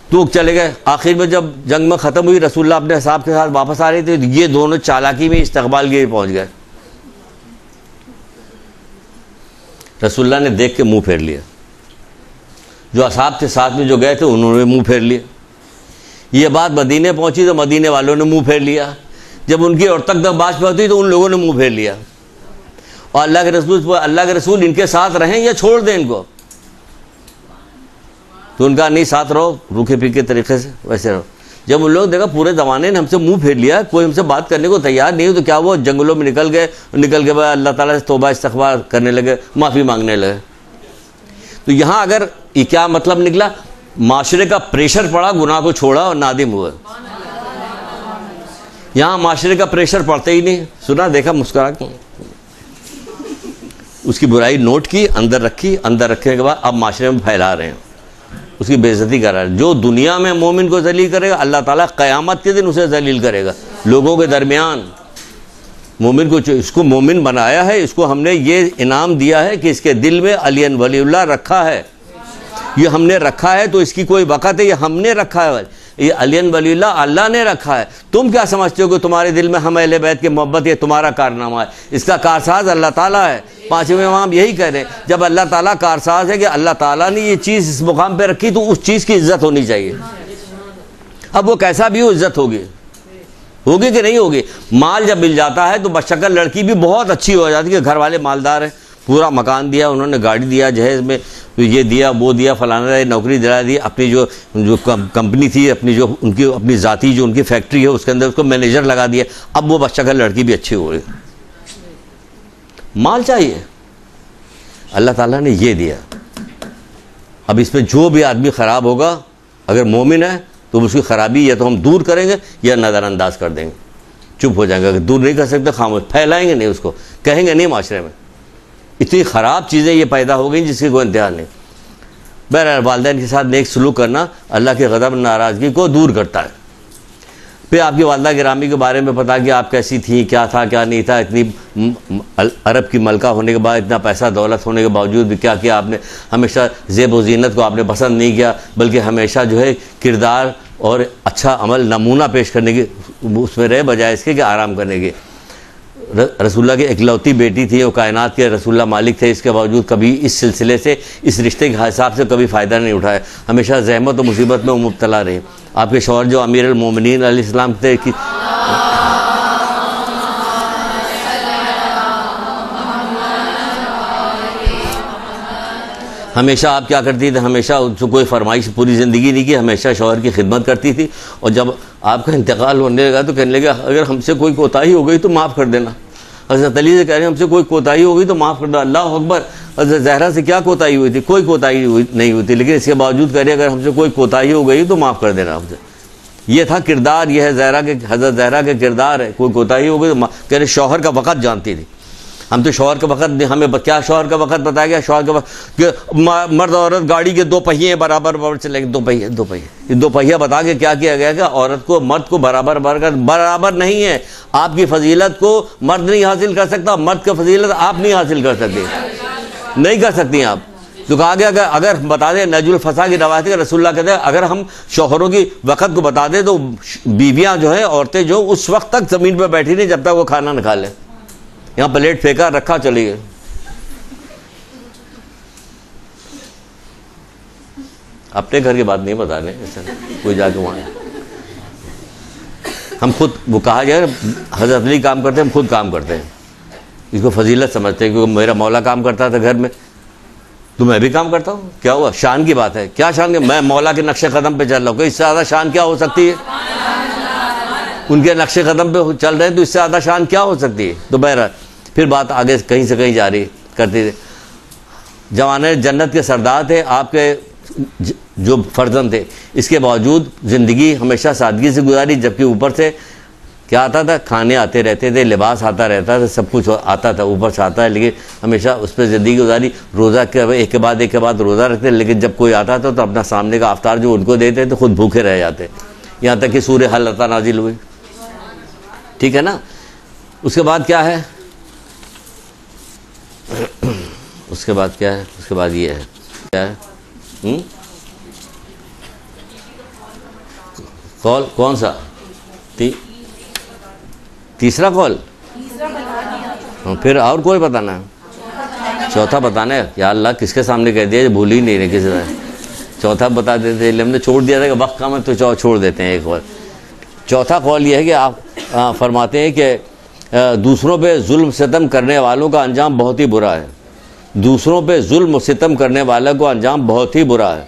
تو چلے گئے. آخر میں جب جنگ میں ختم ہوئی، رسول اللہ اپنے اصحاب کے ساتھ واپس آ رہے تھے، یہ دونوں چالاکی میں استقبال کے پہنچ گئے. رسول اللہ نے دیکھ کے منہ پھیر لیا. جو اصحاب تھے ساتھ میں جو گئے تھے انہوں نے منہ پھیر لیا. یہ بات مدینے پہنچی تو مدینے والوں نے منہ پھیر لیا. جب ان کی اور تک بات پہنچی تو ان لوگوں نے منہ پھیر لیا. اور اللہ کے رسول ان کے ساتھ رہیں یا چھوڑ دیں ان کو؟ تو ان کا نہیں، ساتھ رہو، روکھے پھیکے طریقے سے ویسے رہو. جب ان لوگ دیکھا پورے زمانے نے ہم سے منہ پھیر لیا، کوئی ہم سے بات کرنے کو تیار نہیں ہو، تو کیا وہ جنگلوں میں نکل کے بعد اللہ تعالیٰ سے توبہ استغفار کرنے لگے، معافی مانگنے لگے. تو یہاں اگر یہ کیا مطلب نکلا؟ معاشرے کا پریشر پڑا، گناہ کو چھوڑا اور نادم ہوا. یہاں معاشرے کا پریشر پڑتا ہی نہیں. سنا، دیکھا، مسکرا کے اس کی برائی نوٹ کی، اندر رکھی، اندر رکھنے کے بعد اب معاشرے میں پھیلا رہے ہیں، اس کی بے عزتی کر رہا ہے. جو دنیا میں مومن کو ذلیل کرے گا، اللہ تعالیٰ قیامت کے دن اسے ذلیل کرے گا لوگوں کے درمیان. مومن کو، اس کو مومن بنایا ہے، اس کو ہم نے یہ انعام دیا ہے کہ اس کے دل میں علی ولی اللہ رکھا ہے. یہ ہم نے رکھا ہے، تو اس کی کوئی وقت ہے، یہ ہم نے رکھا ہے، یہ علی ولی اللہ نے رکھا ہے. تم کیا سمجھتے ہو کہ تمہارے دل میں ہم اہل بیت کی محبت، یہ تمہارا کارنامہ ہے؟ اس کا کارساز اللہ تعالیٰ ہے. 5ویں امام یہی کہہ رہے ہیں، جب اللہ تعالیٰ کارساز ہے کہ اللہ تعالیٰ نے یہ چیز اس مقام پہ رکھی، تو اس چیز کی عزت ہونی چاہیے. اب وہ کیسا بھی ہو، عزت ہوگی کہ نہیں ہوگی. مال جب مل جاتا ہے تو بشکل لڑکی بھی بہت اچھی ہو جاتی ہے، گھر والے مالدار ہیں، پورا مکان دیا انہوں نے، گاڑی دیا، جہیز میں یہ دیا وہ دیا، فلانا نوکری دلا دی، اپنی جو کمپنی تھی، اپنی جو ان کی اپنی ذاتی جو ان کی فیکٹری ہے اس کے اندر اس کو مینیجر لگا دیا. اب وہ بشکل لڑکی بھی اچھی ہو رہی. مال چاہیے، اللہ تعالیٰ نے یہ دیا. اب اس میں جو بھی آدمی خراب ہوگا، اگر مومن ہے تو اس کی خرابی یا تو ہم دور کریں گے یا نظر انداز کر دیں گے، چپ ہو جائیں گے. اگر دور نہیں کر سکتے، خاموش، پھیلائیں گے نہیں، اس کو کہیں گے نہیں. معاشرے میں اتنی خراب چیزیں یہ پیدا ہو گئیں جس کی کوئی انتہا نہیں. بہرحال والدین کے ساتھ نیک سلوک کرنا اللہ کے غضب ناراضگی کو دور کرتا ہے. پھر آپ کی والدہ گرامی کے بارے میں پتا کہ آپ کیسی تھیں، کیا تھا کیا نہیں تھا. اتنی عرب کی ملکہ ہونے کے بعد، اتنا پیسہ دولت ہونے کے باوجود بھی کیا کیا آپ نے؟ ہمیشہ زیب و زینت کو آپ نے پسند نہیں کیا، بلکہ ہمیشہ جو ہے کردار اور اچھا عمل نمونہ پیش کرنے کی اس میں رہے، بجائے اس کے کہ آرام کرنے کی. رسول اللہ کی اکلوتی بیٹی تھی، وہ کائنات کے رسول اللہ مالک تھے، اس کے باوجود کبھی اس سلسلے سے، اس رشتے کے حساب سے کبھی فائدہ نہیں اٹھایا. ہمیشہ زحمت و مصیبت میں مبتلا رہے. آپ کے شوہر جو امیر المومنین علیہ السلام تھے، ہمیشہ آپ کیا کرتی تھی؟ ہمیشہ ان سے کوئی فرمائش پوری زندگی نہیں کی، ہمیشہ شوہر کی خدمت کرتی تھی. اور جب آپ کا انتقال ہونے لگا تو کہنے لگا اگر ہم سے کوئی کوتاہی ہو گئی تو معاف کر دینا. حضرت علی سے کہہ رہے ہیں ہم سے کوئی کوتاہی ہو گئی تو معاف کر دو. اللہ اکبر. حضرت زہرا سے کیا کوتاہی ہوئی تھی؟ کوئی کوتاہی نہیں ہوئی تھی، لیکن اس کے باوجود کہہ رہے اگر ہم سے کوئی کوتاہی ہو گئی تو معاف کر دینا. ہم سے یہ تھا کردار، یہ ہے زہرا کے، حضرت زہرا کے کردار ہے. کوئی کوتاہی ہو گئی تو کہہ رہے شوہر کا وقت جانتی تھی. ہم تو شوہر کا وقت، ہمیں کیا شوہر کا وقت بتایا گیا؟ شوہر کا وقت کہ مرد اور عورت گاڑی کے 2 پہیے برابر چلیں گے. 2 پہیے یہ 2 پہیا بتا کے کیا کیا گیا کہ عورت کو مرد کو برابر نہیں ہے. آپ کی فضیلت کو مرد نہیں حاصل کر سکتا، مرد کی فضیلت آپ نہیں حاصل کر سکتے، نہیں کر سکتی آپ. تو کہا گیا کہ اگر بتا دیں، نجل الفسا کی روایت ہے رسول اللہ کہتے ہیں اگر ہم شوہروں کی وقت کو بتا دیں تو بیویاں جو ہیں، عورتیں جو اس وقت تک زمین پہ بیٹھی نہیں جب تک وہ کھانا نہ کھا لیں. یہاں پلیٹ پھینکا رکھا چلی گئی. اپنے گھر کی بات نہیں بتا رہے، ایسا کوئی جا کے وہاں ہم خود وہ کہا گیا حضرت علی کام کرتے ہیں، ہم خود کام کرتے ہیں، اس کو فضیلت سمجھتے ہیں کیونکہ میرا مولا کام کرتا تھا گھر میں تو میں بھی کام کرتا ہوں. کیا ہوا؟ شان کی بات ہے. کیا شان؟ میں مولا کے نقش قدم پہ چل رہا ہوں، اس سے زیادہ شان کیا ہو سکتی ہے؟ ان کے نقش قدم پہ چل رہے ہیں تو اس سے زیادہ شان کیا ہو سکتی ہے؟ تو بہرحال پھر بات آگے کہیں سے کہیں جاری کرتی تھی. جوانے جنت کے سردار تھے آپ کے جو فرزند تھے، اس کے باوجود زندگی ہمیشہ سادگی سے گزاری، جبکہ اوپر سے کیا آتا تھا؟ کھانے آتے رہتے تھے، لباس آتا رہتا تھا، سب کچھ آتا تھا اوپر سے آتا ہے، لیکن ہمیشہ اس پہ زندگی گزاری. روزہ ایک کے بعد روزہ رکھتے، لیکن جب کوئی آتا تھا تو اپنا سامنے کا افطار جو ان کو دیتے تو خود بھوکے رہ جاتے، یہاں تک کہ سورہ حل عطا نازل ہوئی. ٹھیک ہے نا؟ اس کے بعد کیا ہے؟ اس کے بعد کیا ہے؟ اس کے بعد یہ ہے کیا ہے؟ قول کون سا؟ تیسرا قول؟ پھر اور کوئی بتانا ہے؟ چوتھا بتانا ہے. یا اللہ کس کے سامنے کہہ دیا، بھول ہی نہیں رہے کسی طرح. چوتھا بتا دیتے، ہم نے چھوڑ دیا تھا کہ وقت کم ہے تو چھوڑ دیتے ہیں ایک قول. چوتھا قول یہ ہے کہ آپ فرماتے ہیں کہ دوسروں پہ ظلم ستم کرنے والوں کا انجام بہت ہی برا ہے. دوسروں پہ ظلم و ستم کرنے والوں کو انجام بہت ہی برا ہے.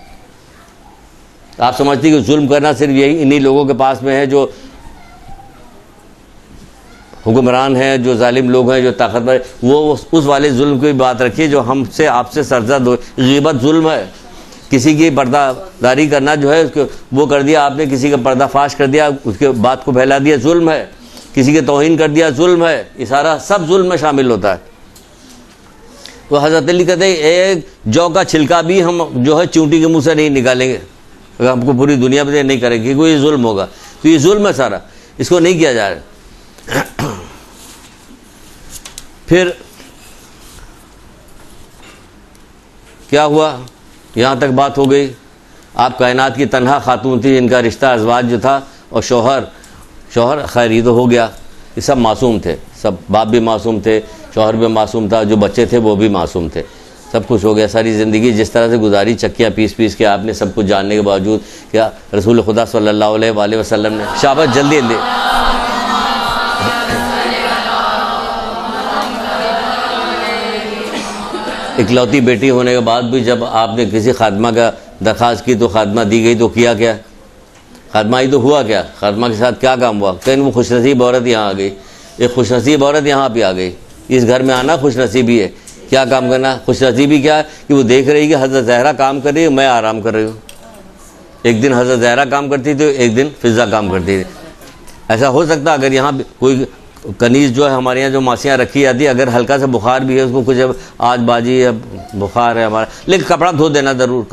آپ سمجھتے ہیں کہ ظلم کرنا صرف یہی انہی لوگوں کے پاس میں ہے جو حکمران ہیں، جو ظالم لوگ ہیں، جو طاقتور. وہ اس والے ظلم کی بات رکھیے جو ہم سے آپ سے سرزد ہو. غیبت ظلم ہے. کسی کی پردہ داری کرنا جو ہے وہ کر دیا آپ نے، کسی کا پردہ فاش کر دیا، اس کے بات کو پھیلا دیا، ظلم ہے. کسی کے توہین کر دیا، ظلم ہے. یہ سارا سب ظلم میں شامل ہوتا ہے. تو حضرت علی کہتے ہیں ایک جو کا چھلکا بھی ہم جو ہے چونٹی کے منہ سے نہیں نکالیں گے اگر ہم کو پوری دنیا پہ نہیں کریں گے، کوئی ظلم ہوگا. تو یہ ظلم ہے سارا، اس کو نہیں کیا جا رہا. پھر کیا ہوا؟ یہاں تک بات ہو گئی. آپ کائنات کی تنہا خاتون تھی جن کا رشتہ ازواج جو تھا، اور شوہر خیر یہ تو ہو گیا. یہ سب معصوم تھے، سب باپ بھی معصوم تھے، شوہر بھی معصوم تھا، جو بچے تھے وہ بھی معصوم تھے. سب کچھ ہو گیا. ساری زندگی جس طرح سے گزاری، چکیاں پیس کے آپ نے سب کچھ جاننے کے باوجود کیا رسول خدا صلی اللہ علیہ وآلہ وسلم نے شاباش جلدی اکلوتی بیٹی ہونے کے بعد بھی جب آپ نے کسی خادمہ کا درخواست کی تو خادمہ دی گئی، تو کیا کیا؟ خادمہ ہی تو ہوا کیا؟ خادمہ کے ساتھ کیا کام ہوا؟ کہیں وہ خوش نصیب عورت یہاں آ گئی، ایک خوش نصیب عورت یہاں پہ آ گئی. اس گھر میں آنا خوش نصیبی ہے. کیا کام کرنا؟ خوش نصیبی کیا ہے کہ وہ دیکھ رہی کہ حضرت زہرا کام کر رہی ہے، میں آرام کر رہی ہوں. ایک دن حضرت زہرا کام کرتی تھی، ایک دن فضا کام کرتی تھی. ایسا ہو سکتا اگر یہاں کوئی کنیز جو ہے ہمارے یہاں جو ماسیاں رکھی جاتی ہے، اگر ہلکا سا بخار بھی ہے، اس کو کچھ آج بازی یا بخار ہے ہمارا، لیکن کپڑا دھو دینا ضرور،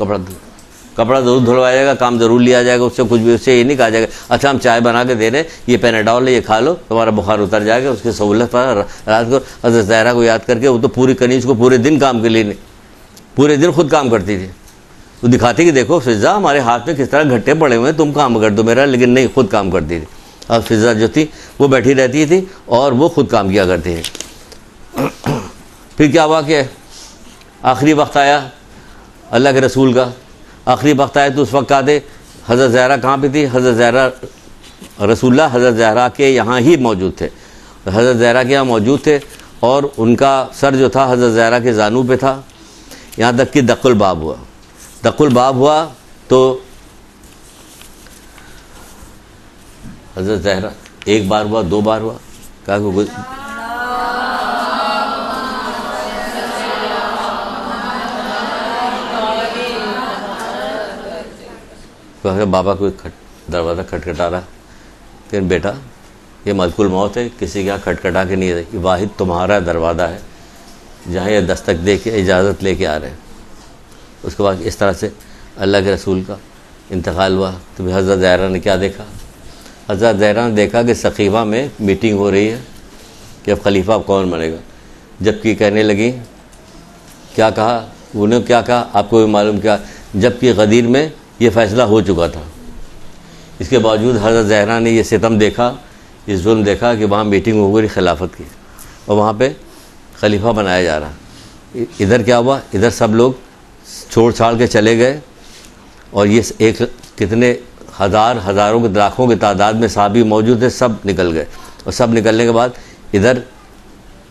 کپڑا ضرور دھلوایا جائے گا، کام ضرور لیا جائے گا. اس سے کچھ بھی، اس سے یہ نہیں کہا جائے گا اچھا ہم چائے بنا کے دے رہے ہیں، یہ پیناڈول ہے یہ کھا لو تمہارا بخار اتر جائے گا. اس کی سہولت پر رات کو حضرت زہرا کو یاد کر کے وہ تو پوری کنیز کو پورے دن کام کے لیے نہیں، پورے دن خود کام کرتی تھی. وہ دکھاتی کہ دیکھو فضا ہمارے ہاتھ میں کس طرح گھٹے پڑے ہوئے ہیں، تم کام کر دو میرا، لیکن نہیں، خود کام کرتی تھی. اور فضا جو تھی وہ بیٹھی رہتی تھی اور وہ خود کام کیا کرتی تھی. پھر کیا ہوا کہ آخری وقت آیا اللہ کے رسول کا، آخری وقت آیا تو اس وقت آتے حضرت زہرا کہاں پہ تھی؟ حضرت زہرا رسول اللہ حضرت زہرا کے یہاں ہی موجود تھے. حضرت زہرا کے یہاں موجود تھے اور ان کا سر جو تھا حضرت زہرا کے زانو پہ تھا، یہاں تک کہ دق الباب ہوا. دق الباب ہوا تو حضرت زہرا ایک بار ہوا، دو بار ہوا، کہا کہ بابا کوئی دروازہ کھٹکھٹا رہا. کہ بیٹا یہ ملک الموت ہے، کسی کے یہاں کھٹکھٹا کے نہیں رہی، یہ واحد تمہارا دروازہ ہے جہاں یہ دستک دے کے اجازت لے کے آ رہے ہیں. اس کے بعد اس طرح سے اللہ کے رسول کا انتقال ہوا. تو حضرت زہرا نے کیا دیکھا؟ حضرت زہرا نے دیکھا کہ سقیفہ میں میٹنگ ہو رہی ہے کہ اب خلیفہ اب کون بنے گا. جبکہ کہنے لگی، کیا کہا انہوں نے؟ کیا کہا آپ کو بھی معلوم کیا؟ جبکہ غدیر میں یہ فیصلہ ہو چکا تھا. اس کے باوجود حضرت زہرا نے یہ ستم دیکھا، یہ ظلم دیکھا کہ وہاں میٹنگ ہو گئی خلافت کی اور وہاں پہ خلیفہ بنایا جا رہا. ادھر کیا ہوا؟ ادھر سب لوگ چھوڑ چھاڑ کے چلے گئے اور یہ ایک کتنے ہزاروں کے لاکھوں کی تعداد میں صحابی موجود تھے، سب نکل گئے، اور سب نکلنے کے بعد ادھر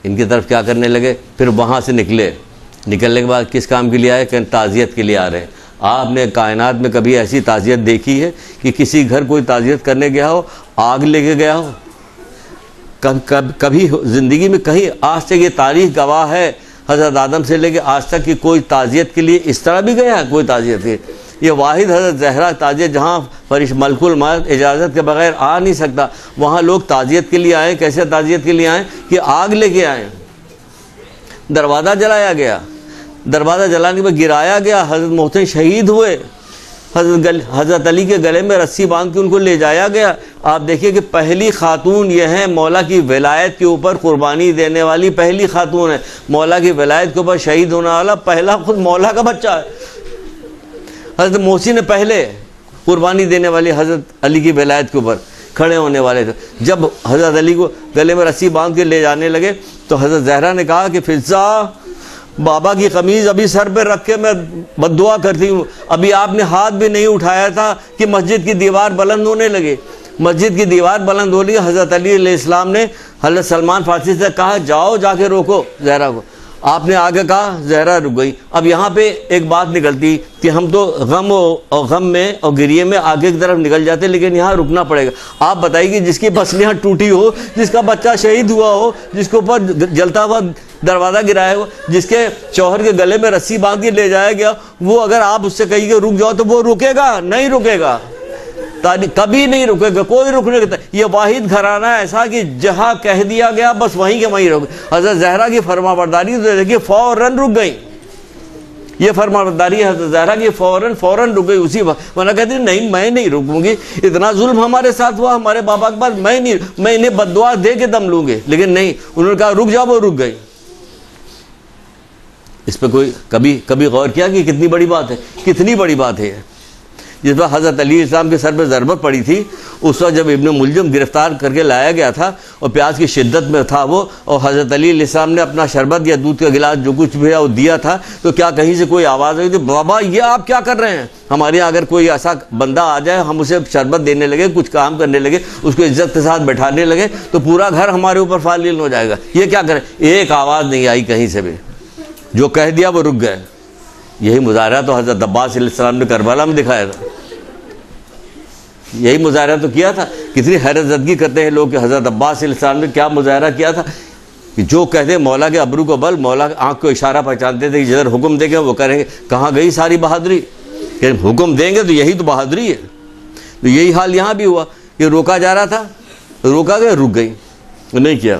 ان کی طرف کیا کرنے لگے، پھر وہاں سے نکلنے کے بعد کس کام کے لیے آئے کہ تعزیت کے لیے آ رہے ہیں۔ آپ نے کائنات میں کبھی ایسی تعزیت دیکھی ہے کہ کسی گھر کوئی تعزیت کرنے گیا ہو آگ لے کے گیا ہو؟ کبھی زندگی میں کہیں آج تک یہ تاریخ گواہ ہے حضرت آدم سے لے کے آج تک کہ کوئی تعزیت کے لیے اس طرح بھی گیا ہے کوئی تعزیت کے؟ یہ واحد حضرت زہرا تعزیت جہاں ملک الموت اجازت کے بغیر آ نہیں سکتا، وہاں لوگ تعزیت کے لیے آئے۔ کیسے تعزیت کے لیے آئے کہ آگ لے کے آئے، دروازہ جلایا گیا، دروازہ جلانے کے بعد گرایا گیا، حضرت محسن شہید ہوئے، حضرت علی کے گلے میں رسی باندھ کے ان کو لے جایا گیا۔ آپ دیکھیے کہ پہلی خاتون یہ ہے مولا کی ولایت کے اوپر قربانی دینے والی، پہلی خاتون ہے مولا کی ولایت کے اوپر شہید ہونے والا، پہلا خود مولا کا بچہ ہے۔ حضرت محسن پہلے قربانی دینے والی حضرت علی کی ولایت کے اوپر کھڑے ہونے والے تھے۔ جب حضرت علی کو گلے میں رسی باندھ کے لے جانے لگے تو حضرت زہرا نے کہا کہ فضا، بابا کی قمیض ابھی سر پہ رکھ کے میں بد دعا کرتی ہوں، ابھی آپ نے ہاتھ بھی نہیں اٹھایا تھا کہ مسجد کی دیوار بلند ہونے لگے۔ مسجد کی دیوار بلند ہو لی، حضرت علی علیہ السلام نے حضرت سلمان فارسی سے کہا جاؤ جا کے روکو زہرا کو۔ آپ نے آگے کہا، زہرا رک گئی۔ اب یہاں پہ ایک بات نکلتی کہ ہم تو غم میں اور گریے میں آگے کی طرف نکل جاتے، لیکن یہاں رکنا پڑے گا۔ آپ بتائیے کہ جس کی پسلیاں ٹوٹی ہو، جس کا بچہ شہید ہوا ہو، جس کے اوپر جلتا ہوا دروازہ گرایا ہو، جس کے شوہر کے گلے میں رسی باندھ کے لے جایا گیا، وہ اگر آپ اس سے کہیے کہ رک جاؤ تو وہ رکے گا؟ نہیں رکے گا، کبھی نہیں رکے گا، کوئی رکنے کا۔ یہ واحد گھرانہ ایسا کہ جہاں کہہ دیا گیا بس وہیں کے وہیں رک۔ حضرت زہرا کی فرما برداری تو دیکھیے فوراً رک گئی، یہ فرما برداری حضرت زہرا کی فوراً رک گئی اسی وقت، ورنہ کہتی نہیں میں نہیں رکوں گی، اتنا ظلم ہمارے ساتھ ہوا ہمارے بابا کے پاس، میں انہیں بد دعا دے کے دم لوں گے، لیکن نہیں، انہوں نے کہا رک جاؤ، وہ رک گئی۔ اس پہ کوئی کبھی غور کیا کہ کتنی بڑی بات ہے، کتنی بڑی بات ہے۔ جس پر حضرت علی اسلام کے سر پہ ضربت پڑی تھی، اس وقت جب ابن ملجم گرفتار کر کے لایا گیا تھا اور پیاس کی شدت میں تھا وہ، اور حضرت علی علیہ السلام نے اپنا شربت یا دودھ کا گلاس جو کچھ بھی ہے وہ دیا تھا، تو کیا کہیں سے کوئی آواز آئی تھی، بابا یہ آپ کیا کر رہے ہیں؟ ہمارے یہاں اگر کوئی ایسا بندہ آ جائے، ہم اسے شربت دینے لگے، کچھ کام کرنے لگے، اس کو عزت کے ساتھ بیٹھانے لگے تو پورا گھر ہمارے اوپر فالین ہو جائے گا، یہ کیا کریں؟ ایک آواز نہیں آئی کہیں سے بھی، جو کہہ دیا وہ رک گئے۔ یہی مظاہرہ تو حضرت عباس علیہ السلام نے کربلا میں دکھایا تھا، یہی مظاہرہ تو کیا تھا۔ کتنی حیرت زدگی کرتے ہیں لوگ کہ حضرت عباس علیہ السلام نے کیا مظاہرہ کیا تھا کہ جو کہتے مولا کے ابرو کو بل، مولا آنکھ کو اشارہ پہچانتے تھے کہ جدھر حکم دیں گے وہ کریں گے۔ کہاں گئی ساری بہادری؟ کہ حکم دیں گے تو یہی تو بہادری ہے۔ تو یہی حال یہاں بھی ہوا کہ روکا جا رہا تھا، روکا گیا، رک گئی، نہیں کیا۔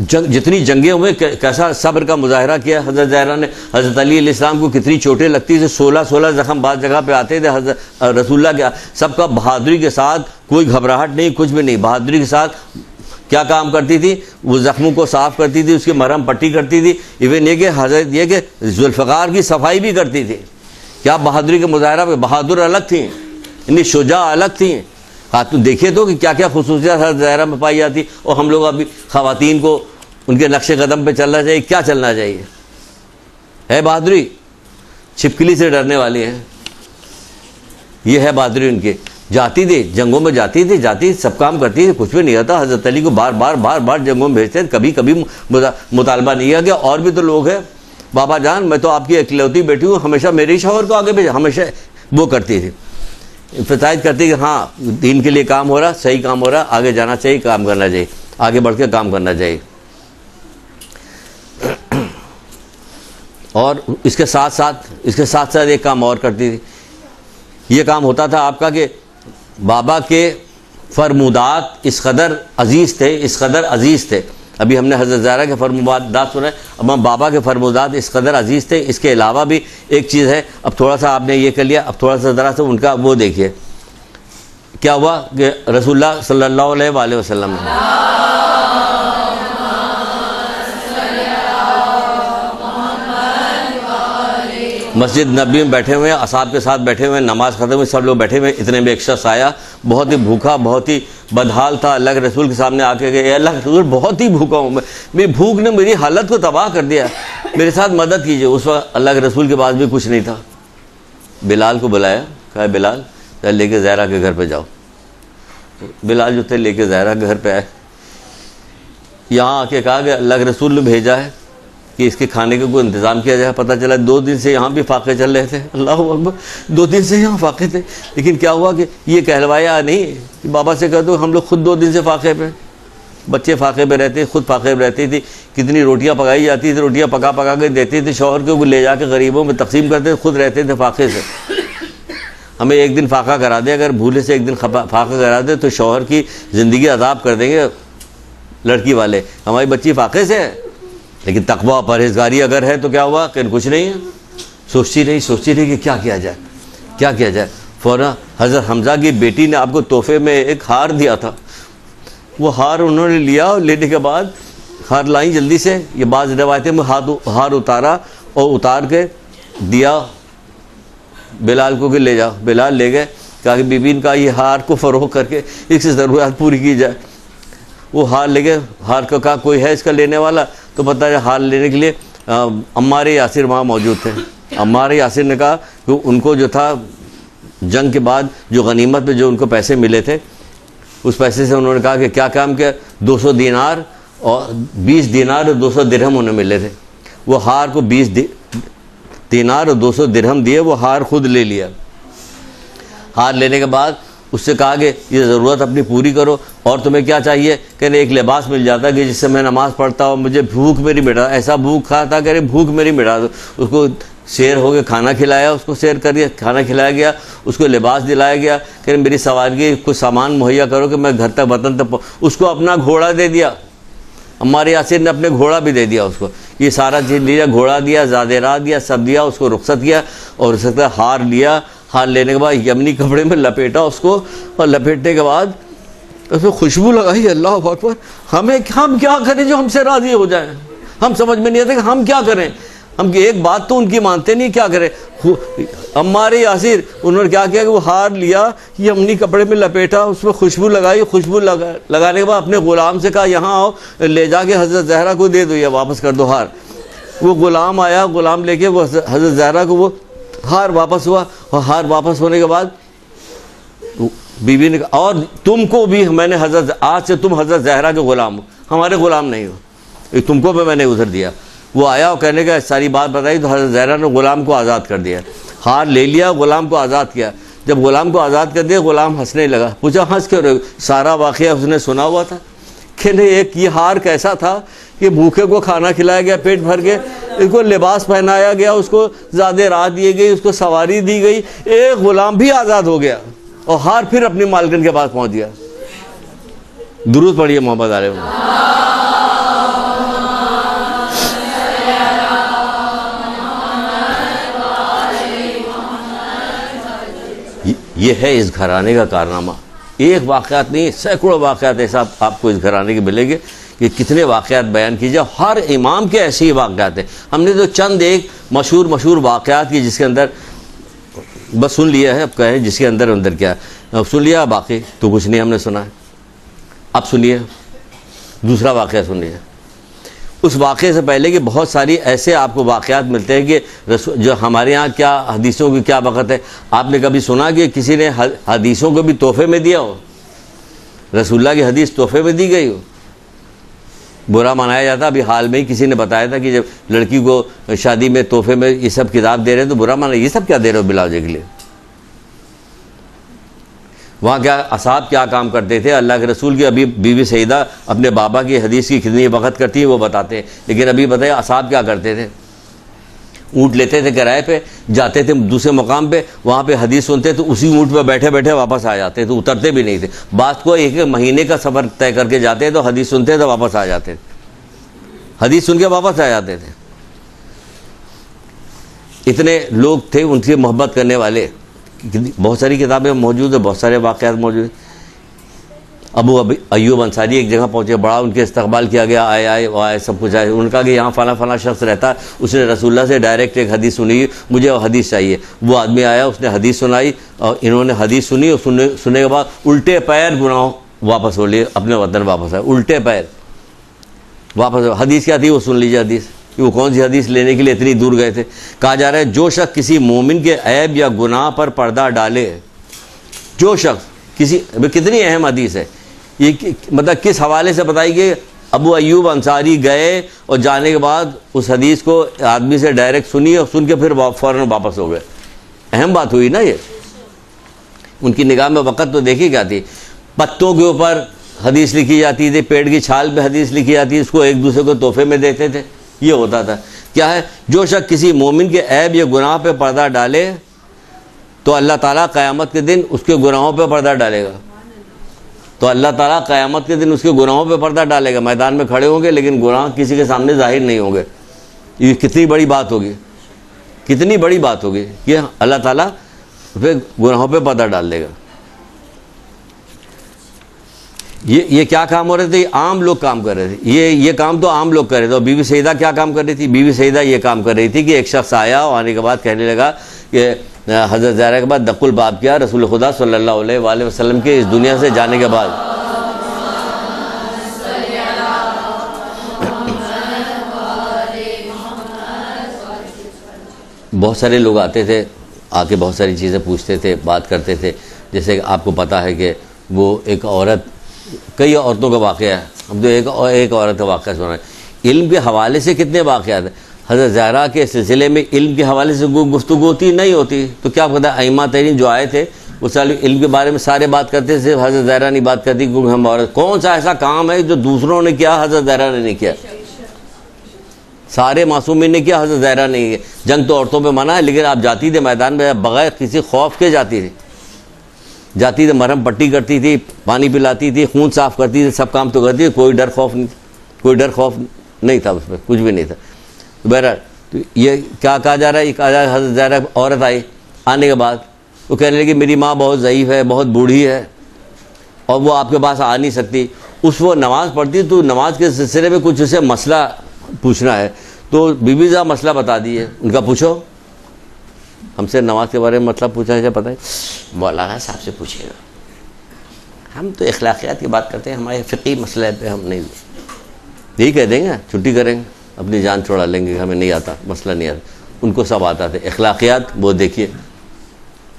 جتنی جنگیں ہوئے کیسا صبر کا مظاہرہ کیا حضرت زہرا نے۔ حضرت علی علیہ السلام کو کتنی چوٹیں لگتی تھیں، 16 زخم بعض جگہ پہ آتے تھے حضرت رسول اللہ کے، سب کا بہادری کے ساتھ، کوئی گھبراہٹ نہیں، کچھ بھی نہیں، بہادری کے ساتھ کیا کام کرتی تھی، وہ زخموں کو صاف کرتی تھی، اس کی مرہم پٹی کرتی تھی، ایون یہ کہ حضرت یہ کہ ذوالفقار کی صفائی بھی کرتی تھی۔ کیا بہادری کے مظاہرہ پہ بہادر الگ تھیں، اتنی شجاع الگ تھیں۔ خاتون دیکھیے تو کہ کیا کیا خصوصیات حضرت زہرا میں پائی جاتی، اور ہم لوگ ابھی خواتین کو ان کے نقش قدم پہ چلنا چاہیے، کیا چلنا چاہیے؟ ہے بہادری؟ چھپکلی سے ڈرنے والی ہیں، یہ ہے بہادری ان کی۔ جاتی تھی جنگوں میں، جاتی سب کام کرتی تھی، کچھ بھی نہیں آتا۔ حضرت علی کو بار جنگوں میں بھیجتے، کبھی مطالبہ نہیں کیا کہ اور بھی تو لوگ ہیں، بابا جان میں تو آپ کی اکلوتی بیٹی ہوں، ہمیشہ میرے ہی شوہر کو آگے بھیجا، ہمیشہ وہ کرتی تھی، امفسائز کرتی کہ ہاں دین کے لیے کام ہو رہا، صحیح کام ہو رہا، آگے جانا چاہیے، کام کرنا چاہیے، آگے بڑھ کے کام کرنا چاہیے۔ اور اس کے ساتھ ایک کام اور کرتی تھی، یہ کام ہوتا تھا آپ کا کہ بابا کے فرمودات اس قدر عزیز تھے، ابھی ہم نے حضرت زہرا کے فرمودات سنے، اب ہم بابا کے فرمودات اس قدر عزیز تھے۔ اس کے علاوہ بھی ایک چیز ہے، اب تھوڑا سا آپ نے یہ کر لیا، اب تھوڑا سا ذرا سا ان کا وہ دیکھیے کیا ہوا کہ رسول اللہ صلی اللہ علیہ وآلہ وسلم مسجد نبی میں بیٹھے ہوئے، اصحاب کے ساتھ بیٹھے ہوئے، نماز ختم ہوئی، سب لوگ بیٹھے ہوئے، اتنے میں ایک شخص آیا، بہت ہی بھوکا، بہت ہی بدحال تھا، اللہ کے رسول کے سامنے آ کے گئے، اللہ کے رسول بہت ہی بھوکا ہوں میں، بھوک نے میری حالت کو تباہ کر دیا، میرے ساتھ مدد کیجیے۔ اس وقت اللہ کے رسول کے پاس بھی کچھ نہیں تھا، بلال کو بلایا، کہا بلال لے کے زہرا کے گھر پہ جاؤ. بلال جو تھے لے کے زہرا کے گھر پہ آئے. یہاں آ کے کہا کہ اللہ کے رسول نے بھیجا ہے کہ اس کے کھانے کا کوئی انتظام کیا جائے. پتہ چلا 2 دن سے یہاں بھی فاقے چل رہے تھے. اللہ اکبر, 2 دن سے یہاں فاقے تھے. لیکن کیا ہوا کہ یہ کہلوایا نہیں کہ بابا سے کہہ دو ہم لوگ خود 2 دن سے فاقے پہ. بچے فاقے پہ رہتے, خود فاقے پہ رہتی تھی. کتنی روٹیاں پکائی جاتی تھی, روٹیاں پکا پکا کے دیتی تھی شوہر کو, لے جا کے غریبوں میں تقسیم کرتے تھے, خود رہتے تھے فاقے سے. ہمیں ایک دن فاقہ کرا دے, اگر بھولے سے ایک دن فاقہ کرا دے تو شوہر کی زندگی عذاب کر دیں گے لڑکی والے. ہماری بچی فاقے سے ہے, لیکن تقویٰ پرہیزگاری اگر ہے تو کیا ہوا کہ کچھ نہیں ہے. سوچتی رہی کہ کیا کیا جائے. فوراً حضرت حمزہ کی بیٹی نے آپ کو تحفے میں ایک ہار دیا تھا, وہ ہار انہوں نے لیا, اور لینے کے بعد ہار لائیں جلدی سے. یہ بعض روایتیں میں ہار اتارا اور اتار کے دیا بلال کو کہ لے جاؤ. بلال لے گئے, کہا کہ بی بی کا یہ ہار کو فروغ کر کے اس کی ضرورت پوری کی جائے. وہ ہار لے گئے. ہار کو کہا کوئی ہے اس کا لینے والا, تو پتہ ہے ہار لینے کے لیے عمار یاسر وہاں موجود تھے. عمار یاسر نے کہا کہ ان کو جو تھا جنگ کے بعد جو غنیمت میں جو ان کو پیسے ملے تھے, اس پیسے سے انہوں نے کہا کہ کیا کام کیا, 200 دینار اور 20 دینار اور 200 درہم انہیں ملے تھے. وہ ہار کو 20 دینار اور 200 درہم دیے, وہ ہار خود لے لیا. ہار لینے کے بعد اس سے کہا کہ یہ ضرورت اپنی پوری کرو, اور تمہیں کیا چاہیے. کہنے ایک لباس مل جاتا کہ جس سے میں نماز پڑھتا ہوں, مجھے بھوک میری مٹا. ایسا بھوک کھا تھا کہ بھوک میری مٹا دو. اس کو سیر ہو کے کھانا کھلایا, اس کو سیر کر دیا, کھانا کھلایا گیا, اس کو لباس دلایا گیا. کہ میری سواری کچھ سامان مہیا کرو کہ میں گھر تک وطن تک. اس کو اپنا گھوڑا دے دیا. ہمارے یاسر نے اپنے گھوڑا بھی دے دیا اس کو. یہ سارا چیز لیا, گھوڑا دیا, زادیرات دیا, سب دیا. اس کو رخصت کیا, اور رخصت کا ہار لیا. ہار لینے کے بعد یمنی کپڑے میں لپیٹا اس کو, اور لپیٹنے کے بعد اس میں خوشبو لگائی. اللہ اکبر. ہم کیا کریں جو ہم سے راضی ہو جائیں. ہم سمجھ میں نہیں آتا کہ ہم کیا کریں. ہم ایک بات تو ان کی مانتے نہیں, کیا کریں. ہمارے یاسر انہوں نے کیا کیا کہ وہ ہار لیا, یمنی کپڑے میں لپیٹا, اس میں خوشبو لگائی. خوشبو لگانے کے بعد اپنے غلام سے کہا یہاں آؤ, لے جا کے حضرت زہرا کو دے دو یا واپس کر دو ہار. وہ غلام آیا, غلام لے کے وہ حضرت زہرا کو وہ ہار واپس ہوا. اور ہار واپس ہونے کے بعد بی بی نے کہا اور تم کو بھی میں نے حضرت, آج سے تم حضرت زہرا کے غلام ہو, ہمارے غلام نہیں ہو, تم کو بھی میں نے ادھر دیا. وہ آیا اور کہنے کا ساری بات بتائی, تو حضرت زہرا نے غلام کو آزاد کر دیا. ہار لے لیا, غلام کو آزاد کیا. جب غلام کو آزاد کر دیا, غلام ہنسنے لگا. پوچھا ہنس کیوں رہے, سارا واقعہ اس نے سنا ہوا تھا. کہ نہیں, ایک یہ ہار کیسا تھا کہ بھوکے کو کھانا کھلایا گیا پیٹ بھر کے, اس کو لباس پہنایا گیا, اس کو زیادہ رات دی گئی, اس کو سواری دی گئی, ایک غلام بھی آزاد ہو گیا, اور ہار پھر اپنی مالکن کے پاس پہنچ گیا. درود پڑھیے محمد علیہ وسلم. یہ ہے اس گھرانے کا کارنامہ. ایک واقعات نہیں, سینکڑوں واقعات ایسا آپ کو اس گھرانے کے ملیں گے کہ کتنے واقعات بیان کیجیے. ہر امام کے ایسے ہی واقعات ہیں. ہم نے تو چند ایک مشہور واقعات کی جس کے اندر بس سن لیا ہے, اب کہیں جس کے اندر کیا ہے سن لیا, باقی تو کچھ نہیں ہم نے سنا ہے. اب سنیے دوسرا واقعہ سن لیے. اس واقعے سے پہلے کہ بہت ساری ایسے آپ کو واقعات ملتے ہیں کہ جو ہمارے ہاں کیا حدیثوں کی کیا وقت ہے. آپ نے کبھی سنا کہ کسی نے حدیثوں کو بھی تحفے میں دیا ہو, رسول اللہ کی حدیث تحفے میں دی گئی ہو؟ برا منایا جاتا. ابھی حال میں ہی کسی نے بتایا تھا کہ جب لڑکی کو شادی میں تحفے میں یہ سب کتاب دے رہے ہیں تو برا مانا, یہ سب کیا دے رہے ہو بلاوجے کے لیے. وہاں کیا اصحاب کیا کام کرتے تھے. اللہ کے رسول کی ابھی بی بی سیدہ اپنے بابا کی حدیث کی کتنی وقت کرتی ہیں وہ بتاتے ہیں. لیکن ابھی بتائیے اصحاب کیا کرتے تھے. اونٹ لیتے تھے کرائے پہ, جاتے تھے دوسرے مقام پہ, وہاں پہ حدیث سنتے تو اسی اونٹ پہ بیٹھے بیٹھے واپس آ جاتے, تو اترتے بھی نہیں تھے. بعض کو ایک مہینے کا سفر طے کر کے جاتے تو حدیث سنتے تو واپس آ جاتے, حدیث سن کے واپس آ جاتے تھے. اتنے لوگ تھے ان سے محبت کرنے والے. بہت ساری کتابیں موجود ہیں, بہت سارے واقعات موجود ہیں. ابو ایوب انصاری ایک جگہ پہنچے, بڑا ان کے استقبال کیا گیا, آئے سب کچھ آئے. ان کا کہ یہاں فلاں شخص رہتا, اس نے رسول اللہ سے ڈائریکٹ ایک حدیث سنی, مجھے وہ حدیث چاہیے. وہ آدمی آیا, اس نے حدیث سنائی, اور انہوں نے حدیث سنی, اور سننے کے بعد الٹے پیر گناہوں واپس ہو لیے, اپنے وطن واپس آئے الٹے پیر واپس. حدیث کیا تھی وہ سن لیجیے. حدیث کہ وہ کون سی حدیث لینے کے لیے اتنی دور گئے تھے. کہا جا رہا ہے جو شخص کسی مومن کے عیب یا گناہ پر پردہ ڈالے, جو شخص کسی, کتنی اہم حدیث ہے یہ, مطلب کس حوالے سے بتائی گئی؟ ابو ایوب انصاری گئے اور جانے کے بعد اس حدیث کو آدمی سے ڈائریکٹ سنی اور سن کے پھر فوراً واپس ہو گئے. اہم بات ہوئی نا یہ. ان کی نگاہ میں وقت تو دیکھی کیا تھی, پتوں کے اوپر حدیث لکھی جاتی تھی, پیڑ کی چھال پہ حدیث لکھی جاتی, اس کو ایک دوسرے کو تحفے میں دیتے تھے. یہ ہوتا تھا. کیا ہے؟ جو شخص کسی مومن کے عیب یا گناہ پہ پردہ ڈالے تو اللہ تعالیٰ قیامت کے دن اس کے گناہوں پہ پردہ ڈالے گا. تو اللہ تعالیٰ قیامت کے دن اس کے گناہوں پہ پردہ ڈالے گا. میدان میں کھڑے ہوں گے لیکن گناہ کسی کے سامنے ظاہر نہیں ہوں گے. یہ کتنی بڑی بات ہوگی, کتنی بڑی بات ہوگی کہ اللہ تعالیٰ پہ گناہوں پہ پردہ ڈال دے گا. یہ کیا کام ہو رہے تھے؟ عام لوگ کام کر رہے تھے. یہ کام تو عام لوگ کر رہے تھے. اور بی بی سیدہ کیا کام کر رہی تھی؟ بی بی سیدہ یہ کام کر رہی تھی کہ ایک شخص آیا اور آنے کے بعد کہنے لگا کہ حضرت زہرا کے بعد دق الباب کیا رسول خدا صلی اللہ علیہ وآلہ وسلم کے اس دنیا سے جانے کے بعد. بہت سارے لوگ آتے تھے, آ کے بہت ساری چیزیں پوچھتے تھے, بات کرتے تھے. جیسے آپ کو پتہ ہے کہ وہ ایک عورت, کئی عورتوں کا واقعہ ہے, ہم تو ایک عورت کا واقعہ سنا ہے. علم کے حوالے سے کتنے واقعات ہیں. حضرت زہرا کے سلسلے میں علم کے حوالے سے گفتگو ہوتی نہیں ہوتی, تو کیا پتہ ائمہ ترین جو آئے تھے وہ سارے علم کے بارے میں سارے بات کرتے تھے, حضرت زہرا نہیں بات کرتی کیونکہ ہم عورت. کون سا ایسا کام ہے جو دوسروں نے کیا حضرت زہرا نے نہیں کیا؟ سارے معصومین نے کیا, حضرت زہرا نے کیا. جنگ تو عورتوں پہ منع ہے لیکن آپ جاتی تھے میدان میں بغیر کسی خوف کے جاتی تھی, جاتی تھی, مرہم پٹی کرتی تھی, پانی پلاتی تھی, خون صاف کرتی تھی, سب کام تو کرتی تھی. کوئی ڈر خوف نہیں, کوئی ڈر خوف نہیں تھا اس میں, کچھ بھی نہیں تھا. بہرحال تو یہ کیا کہا جا رہا ہے؟ یہ کہا جا رہا ہے حضرت زہرا عورت آئی, آنے کے بعد وہ کہنے لگی میری ماں بہت ضعیف ہے, بہت بوڑھی ہے اور وہ آپ کے پاس آ نہیں سکتی. وہ نماز پڑھتی تو نماز کے سلسلے میں کچھ اسے مسئلہ پوچھنا ہے. تو بی بی صاحب مسئلہ بتا دیے. ان کا پوچھو, ہم سے نماز کے بارے میں مطلب پوچھا ہے, پتہ ہے مولانا صاحب سے پوچھے گا, ہم تو اخلاقیات کی بات کرتے ہیں, ہمارے فقہی مسئلے پہ ہم نہیں, یہی کہہ دیں گے, چھٹی کریں گے, اپنی جان چھوڑا لیں گے, ہمیں نہیں آتا, مسئلہ نہیں آتا. ان کو سب آتا تھا. اخلاقیات وہ دیکھیے,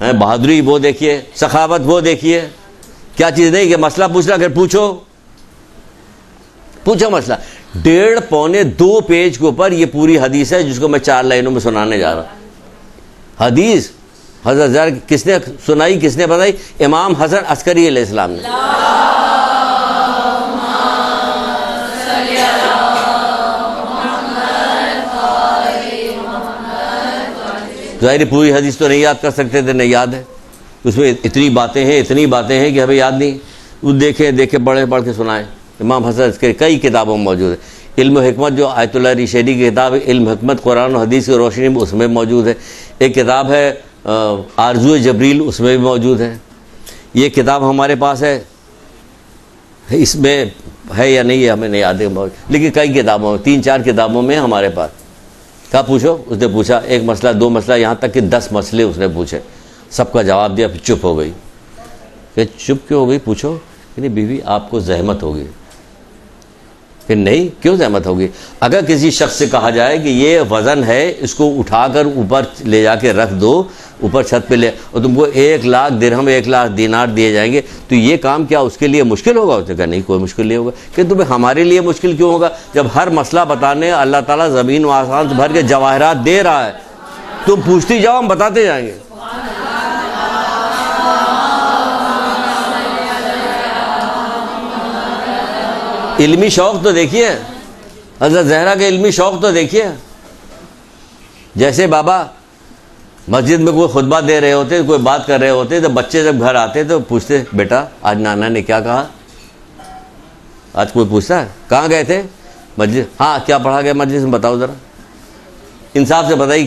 بہادری وہ دیکھیے, سخاوت وہ دیکھیے. کیا چیز نہیں کہ مسئلہ پوچھنا, اگر پوچھو مسئلہ. 1.5 پونے 2 پیج کے اوپر یہ پوری حدیث ہے جس کو میں 4 لائنوں میں سنانے جا رہا ہوں. حدیث حضرت زہرا کس نے سنائی, کس نے بتائی؟ امام حسن عسکری علیہ السلام نے. ظاہر پوری حدیث تو نہیں یاد کر سکتے تھے, نہیں یاد ہے. اس میں اتنی باتیں ہیں کہ ہمیں یاد نہیں. وہ دیکھے پڑھ کے سنائیں. امام حسن عسکری کئی کتابوں میں موجود ہے. علم و حکمت جو آیت اللہ ریشیری کی کتاب ہے, علم حکمت قرآن و حدیث کی روشنی میں, اس میں موجود ہے. ایک کتاب ہے آرزو جبریل, اس میں بھی موجود ہے. یہ کتاب ہمارے پاس ہے, اس میں ہے یا نہیں ہے ہمیں نہیں یاد ہے, لیکن کئی کتابوں میں, 3-4 کتابوں میں ہمارے پاس. کیا پوچھو؟ اس نے پوچھا 1 مسئلہ 2 مسئلہ, یہاں تک کہ 10 مسئلے اس نے پوچھے. سب کا جواب دیا, پھر چپ ہو گئی. کہ چپ کیوں ہو گئی؟ پوچھو کہ نہیں بیوی آپ کو زحمت ہوگی. کہ نہیں, کیوں زحمت ہوگی؟ اگر کسی شخص سے کہا جائے کہ یہ وزن ہے, اس کو اٹھا کر اوپر لے جا کے رکھ دو, اوپر چھت پہ لے, اور تم کو 1 لاکھ درہم 1 لاکھ دینار دیے جائیں گے, تو یہ کام کیا اس کے لیے مشکل ہوگا؟ اس نے کہا نہیں, کوئی مشکل نہیں ہوگا. کہ تمہیں ہمارے لیے مشکل کیوں ہوگا جب ہر مسئلہ بتانے اللہ تعالیٰ زمین و آسمان سے بھر کے جواہرات دے رہا ہے. تم پوچھتی جاؤ, ہم بتاتے جائیں گے. علمی شوق تو دیکھیے, حضرت زہرا کے علمی شوق تو دیکھیے. جیسے بابا مسجد میں کوئی خطبہ دے رہے ہوتے, کوئی بات کر رہے ہوتے, تو بچے جب گھر آتے تو پوچھتے بیٹا آج نانا نے کیا کہا. آج کوئی پوچھتا ہے کہاں گئے تھے؟ مسجد. ہاں, کیا پڑھا گیا مسجد میں بتاؤ ذرا. انصاف سے بتائی.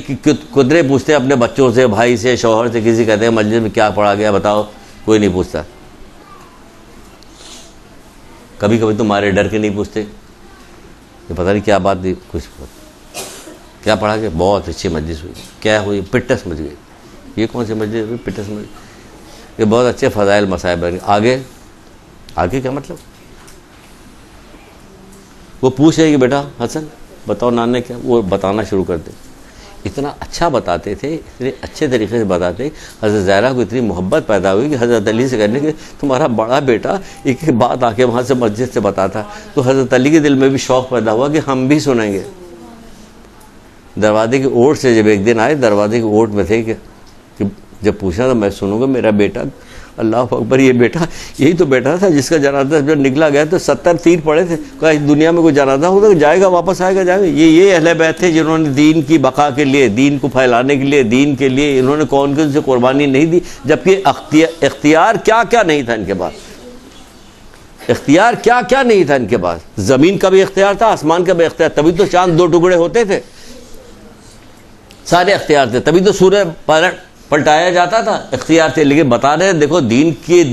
قدرے پوچھتے اپنے بچوں سے, بھائی سے, شوہر سے, کسی کہتے ہیں مسجد میں کیا پڑھا گیا بتاؤ, کوئی نہیں پوچھتا. کبھی کبھی تمہارے ڈر کے نہیں پوچھتے کہ پتہ نہیں کیا بات تھی, کچھ کیا پڑھا گیا, بہت اچھی مجلس ہوئی, کیا ہوئی, پٹا سمجھ گئی. یہ کون سی مجلس ہوئی؟ پٹا سمجھ گئی. یہ بہت اچھے فضائل مصائب ہیں. آگے کیا مطلب؟ وہ پوچھ رہے کہ بیٹا حسن بتاؤ نانا کیا، وہ بتانا شروع کر دے. اتنا اچھا بتاتے تھے، اتنے اچھے طریقے سے بتاتے. حضرت زہرا کو اتنی محبت پیدا ہوئی کہ حضرت علی سے کہنے کہ تمہارا بڑا بیٹا ایک ایک بات آ کے وہاں سے مسجد سے بتاتا. تو حضرت علی کے دل میں بھی شوق پیدا ہوا کہ ہم بھی سنیں گے. دروازے کی اوٹ سے جب ایک دن آئے، دروازے کی اوٹ میں تھے کہ جب پوچھا تو میں سنوں گا میرا بیٹا، اللہ اکبر، یہ بیٹا یہی تو بیٹا تھا جس کا جنازہ جب نکلا گیا تو 70 تیر پڑے تھے. کہا اس دنیا میں کوئی جنازہ ہوگا کہ جائے گا، واپس آئے گا، جائے گا. یہ اہل بیت تھے جنہوں نے دین کی بقا کے لیے، دین کو پھیلانے کے لیے، دین کے لیے انہوں نے کون کون سے قربانی نہیں دی، جبکہ اختیار کیا کیا نہیں تھا ان کے پاس. اختیار کیا کیا نہیں تھا ان کے پاس. زمین کا بھی اختیار تھا، آسمان کا بھی اختیار، تبھی تو چاند 2 ٹکڑے ہوتے تھے. سارے اختیار تھے، تبھی تو سورج پلٹایا جاتا تھا. اختیار تھے. لیکن بتا رہے ہیں دیکھو دین کے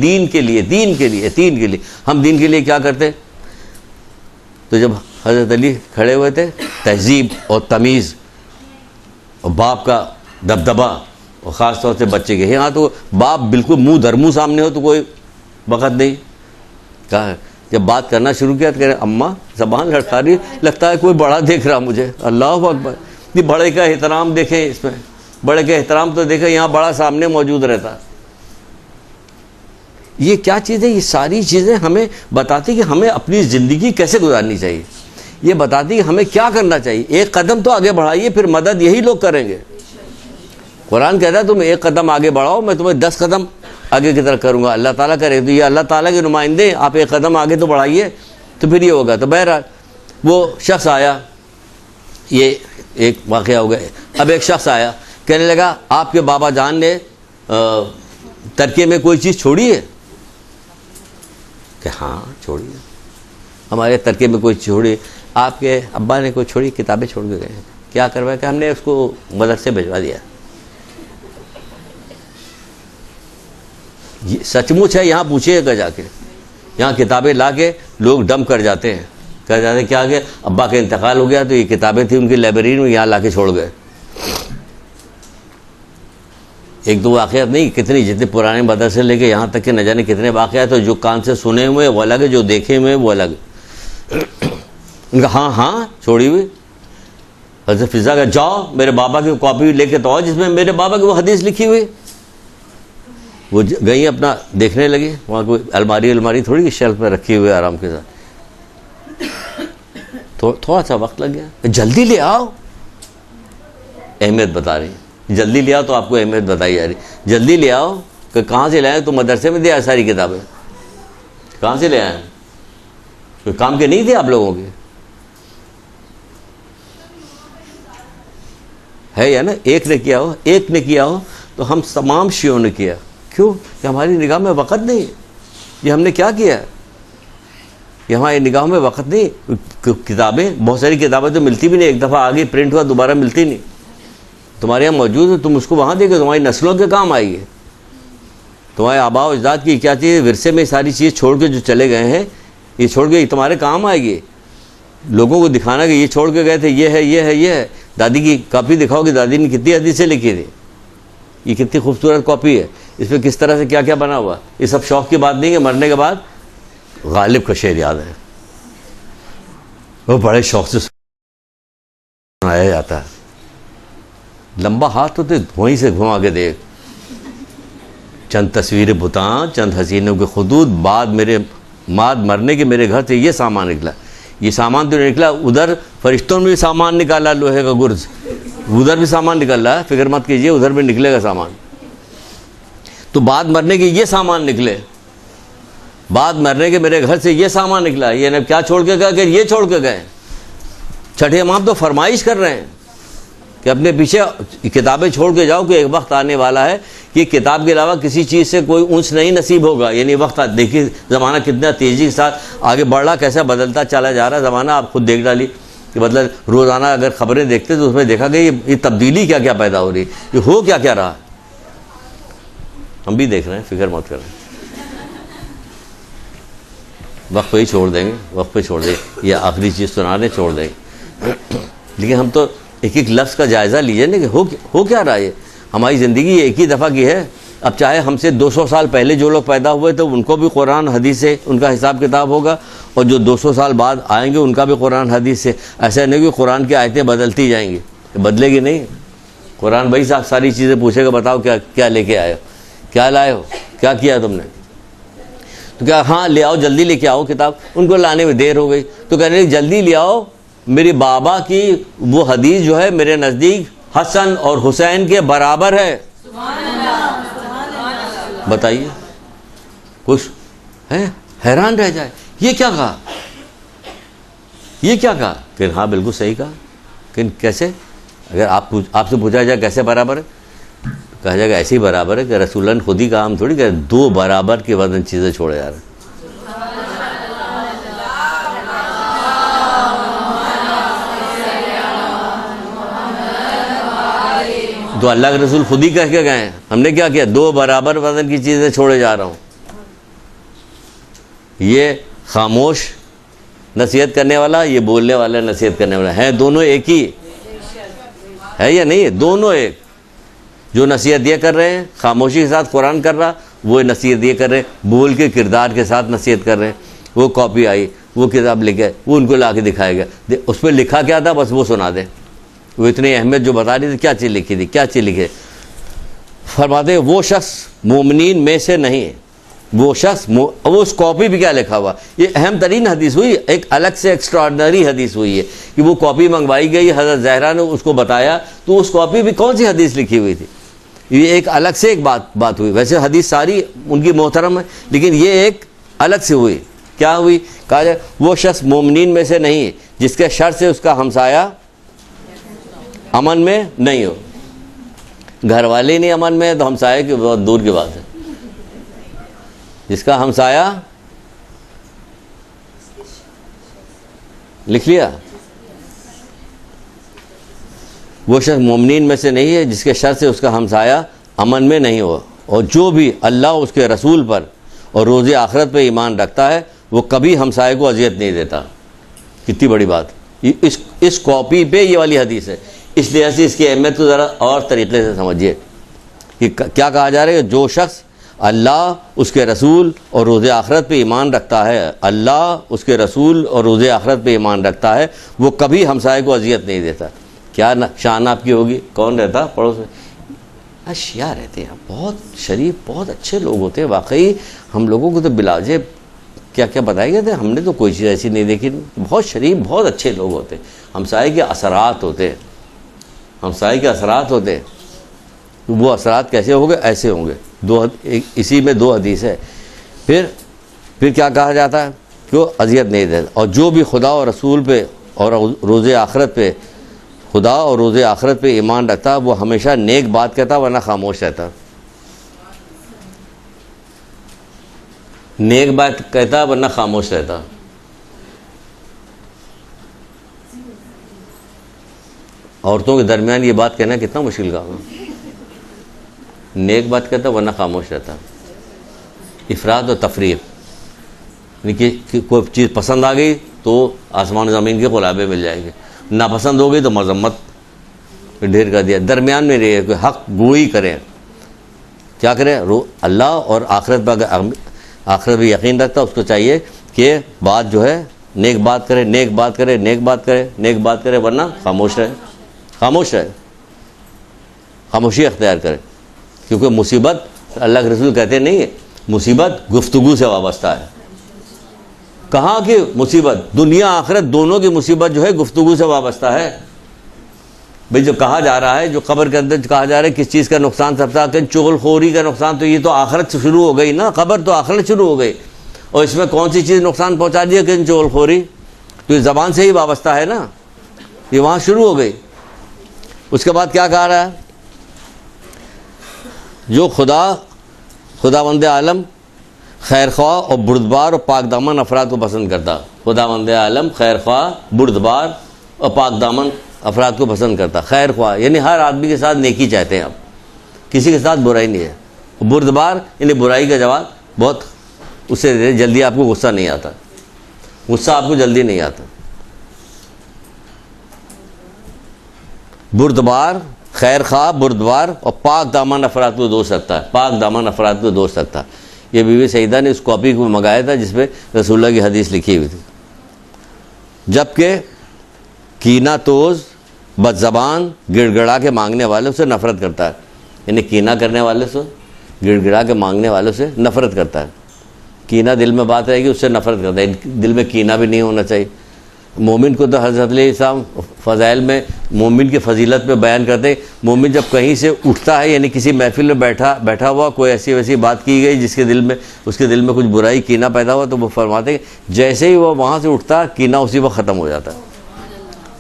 لیے ہم دین کے لیے کیا کرتے. تو جب حضرت علی کھڑے ہوئے تھے، تہذیب اور تمیز اور باپ کا دبدبا، اور خاص طور سے بچے کے، یہاں تو باپ بالکل منہ در منہ سامنے ہو تو کوئی وقت نہیں. کہا جب بات کرنا شروع کیا تو کہہ رہے اماں زبان لڑکا رہی، لگتا ہے کوئی بڑا دیکھ رہا مجھے. اللہ اکبر. بڑے کا احترام دیکھیں اس میں، بڑے کا احترام تو دیکھیں، یہاں بڑا سامنے موجود رہتا. یہ کیا چیزیں، یہ ساری چیزیں ہمیں بتاتی کہ ہمیں اپنی زندگی کیسے گزارنی چاہیے. یہ بتاتی کہ ہمیں کیا کرنا چاہیے. ایک قدم تو آگے بڑھائیے، پھر مدد یہی لوگ کریں گے. قرآن کہتا ہے تم ایک قدم آگے بڑھاؤ، میں تمہیں 10 قدم آگے کی طرف کروں گا. اللہ تعالیٰ کرے تو یہ اللہ تعالیٰ کے نمائندے، آپ ایک قدم آگے تو بڑھائیے تو پھر یہ ہوگا. تو بہرحال وہ شخص آیا، یہ ایک واقعہ ہو گیا. اب ایک شخص آیا کہنے لگا آپ کے بابا جان نے ترکے میں کوئی چیز چھوڑی ہے؟ کہ ہاں چھوڑی ہے، ہمارے ترکے میں کوئی چیز چھوڑی. آپ کے ابا نے کوئی چھوڑی؟ کتابیں چھوڑ کے گئے. کیا کروایا؟ کہ ہم نے اس کو مدرسے بھجوا دیا. یہ سچ مچ ہے. یہاں پوچھیے گا جا کے، یہاں کتابیں لا کے لوگ ڈم کر جاتے ہیں. کہہ جاتے ہیں کیا کہ ابا کا انتقال ہو گیا تو یہ کتابیں تھیں ان کی لائبریری میں، یہاں لا کے چھوڑ گئے. ایک دو واقعات نہیں، کتنی جتنے پرانے مدرسے لے کے یہاں تک کہ نہ جانے کتنے واقعات. جو کان سے سنے ہوئے وہ الگ ہے، جو دیکھے ہوئے وہ الگ. ان کا ہاں چھوڑی ہوئی. حضرت فضا کا جاؤ میرے بابا کی کاپی لے کے تو آؤ جس میں میرے بابا کی وہ حدیث لکھی ہوئی. وہ گئی اپنا دیکھنے لگی. وہاں کوئی الماری تھوڑی شیلف میں رکھی ہوئی آرام کے ساتھ. تھوڑا سا وقت لگ گیا. جلدی لے آؤ، اہمیت بتا رہی. جلدی لے آؤ تو آپ کو اہمیت بتائی جا رہی. جلدی لے آؤ کہ کہاں سے لے آئے؟ تو مدرسے میں دے آئے ساری کتابیں. کہاں سے لے آئے؟ کوئی کام کے نہیں تھے آپ لوگوں کے؟ ہے یا نا؟ ایک نے کیا ہو تو ہم تمام شیعوں نے کیا. کیوں؟ کہ ہماری نگاہ میں وقت نہیں. یہ ہم نے کیا کیا؟ یہ ہماری نگاہوں میں وقت نہیں. کتابیں بہت ساری کتابیں تو ملتی بھی نہیں، ایک دفعہ آگے پرنٹ ہوا دوبارہ ملتی نہیں. تمہارے یہاں موجود ہے، تم اس کو وہاں دے گے، تمہاری نسلوں کے کام آئے گی. تمہارے آباء و اجداد کی کیا چیز ورثے میں ساری چیز چھوڑ کے جو چلے گئے ہیں، یہ چھوڑ کے تمہارے کام آئے گی. لوگوں کو دکھانا کہ یہ چھوڑ کے گئے تھے، یہ ہے. دادی کی کاپی دکھاؤ کہ دادی نے کتنی حدیثیں لکھی تھی. یہ کتنی خوبصورت کاپی ہے، اس میں کس طرح سے کیا کیا بنا ہوا. یہ سب شوق کی بات نہیں ہے. مرنے کے بعد غالب کا شعر یاد ہے، وہ بڑے شوق سے سنایا جاتا ہے. لمبا ہاتھ ہوتے وہیں سے گھما کے دیکھ، چند تصویر بتاں، چند حسینوں کے خدود، بعد مرنے کے میرے گھر سے یہ سامان نکلا. یہ سامان تو نکلا، ادھر فرشتوں نے بھی سامان نکالا، لوہے کا گرز ادھر بھی سامان نکل رہا ہے. فکر مت کیجیے، ادھر بھی نکلے گا سامان. تو بعد مرنے کے یہ سامان نکلے، بعد مرنے کے میرے گھر سے یہ سامان نکلا. یہ نے کیا چھوڑ کے گئے کہ یہ چھوڑ کے گئے. چھٹے امام تو فرمائش کر رہے ہیں کہ اپنے پیچھے کتابیں چھوڑ کے جاؤ کہ ایک وقت آنے والا ہے کہ کتاب کے علاوہ کسی چیز سے کوئی اونچ نہیں نصیب ہوگا. یعنی وقت دیکھیے زمانہ کتنا تیزی کے ساتھ آگے بڑھ رہا، کیسا بدلتا چلا جا رہا ہے زمانہ. آپ خود دیکھ ڈالی کہ مطلب روزانہ اگر خبریں دیکھتے تو اس میں دیکھا کہ یہ تبدیلی کیا کیا پیدا ہو رہی ہے، یہ ہو کیا کیا رہا. ہم بھی دیکھ رہے ہیں، فکر مت کریں. وقت پہ ہی چھوڑ دیں گے، یہ آخری چیز سنانے چھوڑ دیں گے. لیکن ہم تو ایک ایک لفظ کا جائزہ لیجیے نا کہ ہو کیا رہا ہے. ہماری زندگی ایک ہی دفعہ کی ہے. اب چاہے ہم سے 200 سال پہلے جو لوگ پیدا ہوئے تو ان کو بھی قرآن حدیث سے ان کا حساب کتاب ہوگا، اور جو 200 سال بعد آئیں گے ان کا بھی قرآن حدیث سے. ایسا نہیں کہ قرآن کی آیتیں بدلتی جائیں گی، بدلے گی نہیں. قرآن بھائی صاحب ساری چیزیں پوچھے گا، بتاؤ کیا لے کے آئے ہو، کیا لائے ہو، کیا کیا تم نے. تو کیا ہاں لے آؤ، جلدی لے کے آؤ کتاب. ان کو لانے میں دیر ہو گئی تو کہنے لگے جلدی لے آؤ، میری بابا کی وہ حدیث جو ہے میرے نزدیک حسن اور حسین کے برابر ہے. بتائیے، کچھ ہے حیران رہ جائے یہ کیا کہا، یہ کیا کہا. کہ ہاں بالکل صحیح کہا. کہ کیسے؟ اگر آپ سے پوچھا جائے کیسے برابر ہے، کہا جائے گا ایسے ہی برابر ہے کہ رسول اللہ نے خود ہی کہا. ہم تھوڑی کہ 2 برابر کے وزن چیزیں چھوڑے جا رہے ہیں. تو اللہ کے رسول خود ہی کہہ کے گئے ہیں. ہم نے کیا کیا؟ 2 برابر وزن کی چیزیں چھوڑے جا رہا ہوں. یہ خاموش نصیحت کرنے والا، یہ بولنے والا نصیحت کرنے والا، ہیں دونوں ایک ہی ہے یا نہیں ہے؟ دونوں ایک. جو نصیحت یہ کر رہے ہیں خاموشی کے ساتھ قرآن کر رہا، وہ نصیحت یہ کر رہے ہیں بول کے کردار کے ساتھ نصیحت کر رہے ہیں. وہ کاپی آئی، وہ کتاب لکھے، وہ ان کو لا کے دکھایا گیا، اس پہ لکھا کیا تھا بس وہ سنا دیں. وہ اتنی اہمیت جو بتا رہی تھی، کیا چیز لکھی تھی، کیا چیز لکھے. فرماتے ہیں وہ شخص مومنین میں سے نہیں ہے. وہ شخص وہ اس کاپی بھی کیا لکھا ہوا. یہ اہم ترین حدیث ہوئی، ایک الگ سے ایکسٹراڈنری حدیث ہوئی ہے کہ وہ کاپی منگوائی گئی، حضرت زہرا نے اس کو بتایا تو اس کاپی بھی کون سی حدیث لکھی ہوئی تھی. یہ ایک الگ سے ایک بات ہوئی. ویسے حدیث ساری ان کی محترم ہے، لیکن یہ ایک الگ سے ہوئی. کیا ہوئی؟ کہا جائے وہ شخص مومنین میں سے نہیں ہے جس کے شر سے اس کا ہمسایہ امن میں نہیں ہو. گھر والے ہی نہیں امن میں تو ہمسایہ کی بہت دور کی بات ہے. جس کا ہمسایہ لکھ لیا، وہ شخص مومنین میں سے نہیں ہے جس کے شر سے اس کا ہمسایہ امن میں نہیں ہو. اور جو بھی اللہ اس کے رسول پر اور روز آخرت پہ ایمان رکھتا ہے وہ کبھی ہمسائے کو اذیت نہیں دیتا. کتنی بڑی بات. اس کاپی پہ یہ والی حدیث ہے. اس لحاظ سے اس کی اہمیت کو ذرا اور طریقے سے سمجھیے کہ کیا کہا جا رہا ہے. جو شخص اللہ اس کے رسول اور روز آخرت پہ ایمان رکھتا ہے، اللہ اس کے رسول اور روز آخرت پہ ایمان رکھتا ہے، وہ کبھی ہمسائے کو اذیت نہیں دیتا. کیا شان آپ کی ہوگی؟ کون رہتا پڑوس میں؟ اشیاء رہتے ہیں، بہت شریف، بہت اچھے لوگ ہوتے ہیں. واقعی ہم لوگوں کو تو بلاجے کیا کیا بتائے گئے تھے، ہم نے تو کوئی چیز ایسی نہیں دیکھی. بہت شریف، بہت اچھے لوگ ہوتے ہیں. ہمسائے کے اثرات ہوتے ہیں، ہمسائے کے اثرات ہوتے ہیں. وہ اثرات کیسے ہوں گے؟ ایسے ہوں گے. اسی میں 2 حدیث ہے. پھر کیا کہا جاتا ہے کہ وہ اذیت نہیں دیتا. اور جو بھی خدا اور رسول پہ اور روز آخرت پہ، خدا اور روز آخرت پہ ایمان رکھتا وہ ہمیشہ نیک بات کہتا ورنہ خاموش رہتا. نیک بات کہتا ورنہ خاموش رہتا. عورتوں کے درمیان یہ بات کہنا کتنا مشکل کام ہے. نیک بات کہتا ورنہ خاموش رہتا. افراد و تفریق، یعنی کہ کوئی چیز پسند آ گئی تو آسمان و زمین کے قلابے مل جائیں گے، ناپسند ہو گئی تو مذمت ڈھیر کر دیا. درمیان میں رہے، کوئی حق گوئی کریں. کیا کریں؟ اللہ اور آخرت پر آخرت بھی یقین رکھتا اس کو چاہیے کہ بات جو ہے نیک بات کرے، نیک بات کرے، نیک بات کرے، نیک بات کرے ورنہ خاموش رہے. خاموش رہے، خاموشی اختیار کرے. کیونکہ مصیبت اللہ کے رسول کہتے نہیں ہے مصیبت گفتگو سے وابستہ ہے. کہاں کی مصیبت؟ دنیا آخرت دونوں کی مصیبت جو ہے گفتگو سے وابستہ ہے. بھئی جو کہا جا رہا ہے، جو قبر کے اندر کہا جا رہا ہے کس چیز کا نقصان سب سے، چغل خوری کا نقصان، تو یہ تو آخرت سے شروع ہو گئی نا. قبر تو آخرت شروع ہو گئی، اور اس میں کون سی چیز نقصان پہنچا دی ہے کہ چغل خوری؟ تو یہ زبان سے ہی وابستہ ہے نا، یہ وہاں شروع ہو گئی. اس کے بعد کیا کہا رہا ہے؟ جو خداوند عالم خیر خواہ اور بردبار اور پاک دامن افراد کو پسند کرتا. خداوند عالم خیر خواہ، بردبار اور پاک دامن افراد کو پسند کرتا. خیر خواہ یعنی ہر آدمی کے ساتھ نیکی چاہتے ہیں آپ، کسی کے ساتھ برائی نہیں ہے. بردبار یعنی برائی کا جواب بہت اس سے جلدی آپ کو غصہ نہیں آتا، غصہ آپ کو جلدی نہیں آتا. بردبار خیر خواہ، بردبار اور پاک دامن افراد کو دوست رکھتا ہے، پاک دامن افراد کو دوست رکھتا ہے۔ یہ بی بی سعیدہ نے اس کاپی کو منگایا تھا جس پہ رسول اللہ کی حدیث لکھی ہوئی تھی۔ جبکہ کینہ توز، بد زبان، گڑ گڑا کے مانگنے والوں سے نفرت کرتا ہے، یعنی کینہ کرنے والے سے، گڑ گڑا کے مانگنے والوں سے نفرت کرتا ہے۔ کینہ دل میں بات رہے گی، اس سے نفرت کرتا ہے، دل میں کینہ بھی نہیں ہونا چاہیے۔ مومن کو تو حضرت علیہ السلام فضائل میں مومن کی فضیلت میں بیان کرتے ہیں، مومن جب کہیں سے اٹھتا ہے، یعنی کسی محفل میں بیٹھا ہوا، کوئی ایسی ویسی بات کی گئی جس کے دل میں، اس کے دل میں کچھ برائی کینہ پیدا ہوا، تو وہ فرماتے ہیں جیسے ہی وہ وہاں سے اٹھتا کینہ اسی وقت ختم ہو جاتا ہے۔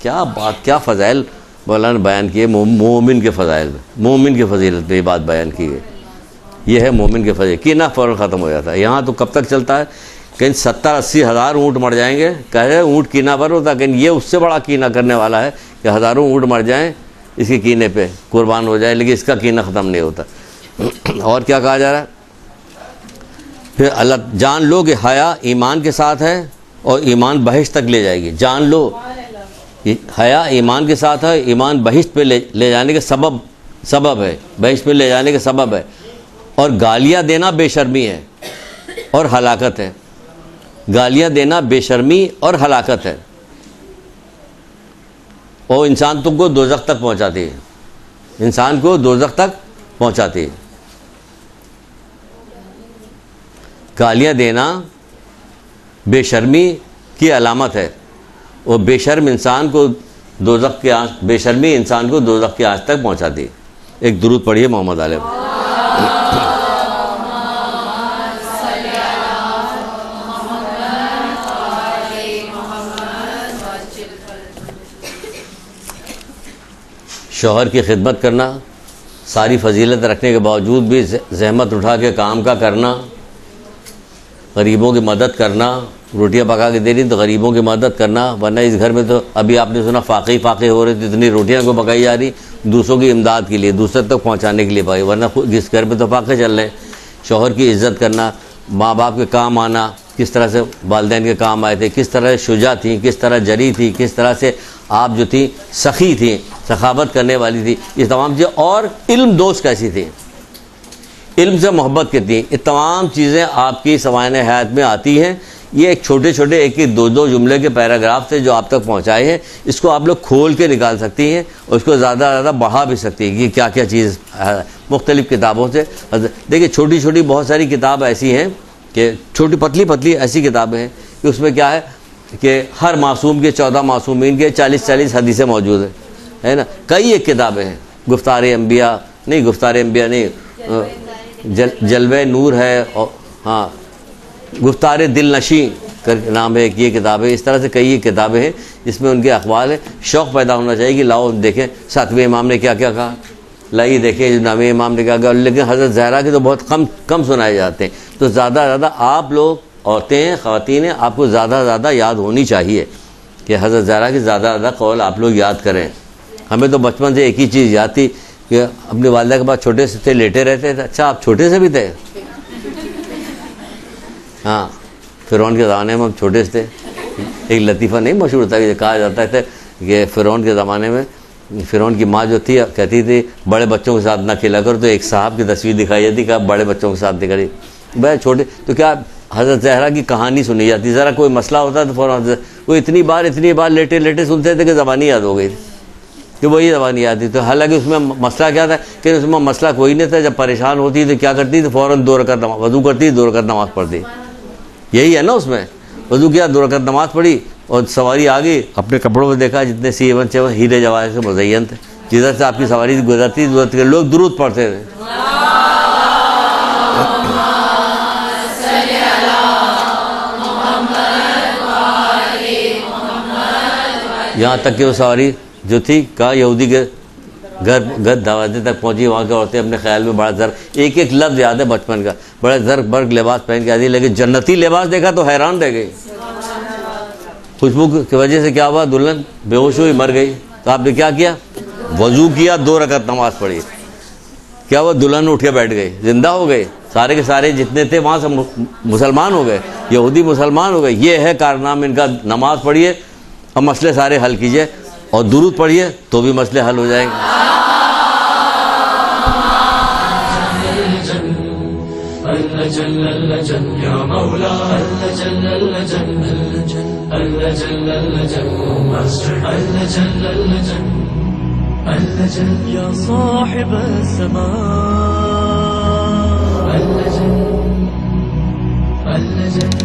کیا بات، کیا فضائل مولانا نے بیان کیے مومن کے فضائل میں، مومن کی فضیلت میں یہ بات بیان کی گئی۔ یہ ہے مومن کے فضیلت، کینہ فوراً ختم ہو جاتا ہے۔ یہاں تو کب تک چلتا ہے؟ کہیں 70-80 ہزار اونٹ مر جائیں گے، کہے اونٹ کینہ پر ہوتا، لیکن یہ اس سے بڑا کینہ کرنے والا ہے کہ ہزاروں اونٹ مر جائیں اس کے کینے پہ، قربان ہو جائے، لیکن اس کا کینہ ختم نہیں ہوتا۔ اور کیا کہا جا رہا ہے پھر؟ اللہ جان لو کہ حیا ایمان کے ساتھ ہے اور ایمان بہشت تک لے جائے گی۔ جان لو حیا ایمان کے ساتھ ہے، ایمان بہشت پہ لے جانے کے سبب ہے، بہشت پہ لے جانے کے سبب ہے، اور گالیاں دینا بے شرمی ہے اور ہلاکت ہے۔ گالیاں دینا بے شرمی اور ہلاکت ہے، اور انسان تم کو دوزخ تک پہنچاتی ہے، انسان کو دوزخ تک پہنچاتی ہے۔ گالیاں دینا بے شرمی کی علامت ہے، اور بے شرم انسان کو دوزخ کے آنچ، بے شرمی انسان کو دوزخ کے آنچ تک پہنچاتی ہے۔ ایک درود پڑھیے محمد علیہ۔ شوہر کی خدمت کرنا، ساری فضیلت رکھنے کے باوجود بھی زحمت اٹھا کے کام کا کرنا، غریبوں کی مدد کرنا، روٹیاں پکا کے دے رہی تو غریبوں کی مدد کرنا، ورنہ اس گھر میں تو ابھی آپ نے سنا فاقے ہو رہے تھے، اتنی روٹیاں کو پکائی جا رہی دوسروں کی امداد کے لیے، دوسرے تک پہنچانے کے لیے پکائی، ورنہ جس گھر میں تو فاقے چل رہے ہیں۔ شوہر کی عزت کرنا، ماں باپ کے کام آنا، کس طرح سے والدین کے کام آئے تھے، کس طرح سے شجاع تھیں، کس طرح جری تھی، کس طرح سے آپ جو تھی سخی تھیں، سخاوت کرنے والی تھی، یہ تمام چیزیں، اور علم دوست کیسی تھی، علم سے محبت کرتی ہیں، یہ تمام چیزیں آپ کی سوانح حیات میں آتی ہیں۔ یہ ایک چھوٹے چھوٹے ایک دو جملے کے پیراگراف سے جو آپ تک پہنچائے ہیں، اس کو آپ لوگ کھول کے نکال سکتی ہیں اور اس کو زیادہ بڑھا بھی سکتی ہیں کہ کیا کیا چیز مختلف کتابوں سے۔ دیکھیے چھوٹی چھوٹی بہت ساری کتاب ایسی ہیں کہ چھوٹی پتلی ایسی کتابیں ہیں کہ اس میں کیا ہے کہ ہر معصوم کے 14 معصومین کے 40 حدیثیں موجود ہیں، ہے نا۔ کئی ایک کتابیں ہیں، گفتار انبیاء نہیں، جلوہ نور ہے، اور ہاں گفتار دل نشیں کر نام ہے ایک یہ کتاب ہے۔ اس طرح سے کئی کتابیں ہیں جس میں ان کے اقوال ہیں۔ شوق پیدا ہونا چاہیے کہ لاؤ دیکھیں 7ویں امام نے کیا کیا کہا، لائیے دیکھیں 9ویں امام نے کیا کہا، لیکن حضرت زہرا کے تو بہت کم سنائے جاتے ہیں۔ تو زیادہ آپ لوگ عورتیں ہیں، خواتین ہیں، آپ کو زیادہ یاد ہونی چاہیے کہ حضرت زہرا کی زیادہ قول آپ لوگ یاد کریں۔ ہمیں تو بچپن سے ایک ہی چیز یاد تھی کہ اپنی والدہ کے بعد چھوٹے سے تھے، لیٹے رہتے تھے۔ اچھا آپ چھوٹے سے بھی تھے؟ ہاں، فرعون کے زمانے میں ہم چھوٹے سے تھے۔ ایک لطیفہ نہیں مشہور تھا کہ کہا جاتا تھا کہ فرعون کے زمانے میں فرعون کی ماں جو تھی کہتی تھی بڑے بچوں کے ساتھ نہ کھیلا کرو، تو ایک صاحب کی تصویر دکھائی جاتی کہ آپ بڑے بچوں کے ساتھ دکھائی، بھائی چھوٹے تو کیا حضرت زہرا کی کہانی سنی جاتی، ذرا کوئی مسئلہ ہوتا تو فوراً وہ اتنی بار لیٹے سنتے تھے کہ زبانی یاد ہو گئی تھی، کہ وہی زبان یاد تھی۔ تو حالانکہ اس میں مسئلہ کیا تھا کہ اس میں مسئلہ کوئی نہیں تھا، جب پریشان ہوتی تو کیا کرتی تو فوراً 2 رکعت وضو کرتی، 2 رکعت نماز پڑھتی، یہی ہے نا۔ اس میں وضو کیا، 2 رکعت نماز پڑھی، اور سواری آ گئی، اپنے کپڑوں میں دیکھا جتنے C1 ہیرے جواہر سے مزین تھے، جدھر سے آپ کی سواری گزرتی لوگ درود پڑھتے تھے۔ یہاں تک کہ وہ سواری جو تھی کہا یہودی کے گھر دروازے تک پہنچی، وہاں کی عورتیں اپنے خیال میں بڑا ایک لفظ یاد ہے بچپن کا، بڑا زرق برق لباس پہن کے آتی، لیکن جنتی لباس دیکھا تو حیران رہ گئی۔ خوشبو کی وجہ سے کیا ہوا، دلہن بے ہوش ہوئی، مر گئی۔ تو آپ نے کیا کیا، وضو کیا، 2 رکعت نماز پڑھی، کیا ہوا، دلہن اٹھ کے بیٹھ گئی، زندہ ہو گئے، سارے کے سارے جتنے تھے وہاں سے مسلمان ہو گئے، یہودی مسلمان ہو گئے۔ یہ ہے کارنام ان کا۔ نماز پڑھیے اور مسئلے سارے حل کیجئے، اور درود پڑھیے تو بھی مسئلے حل ہو جائیں گے۔ جل اللجن یا مولا اللجن اللجن اللجن اللجن اللجن اللجن اللجن یا صاحب السماء اللجن اللجن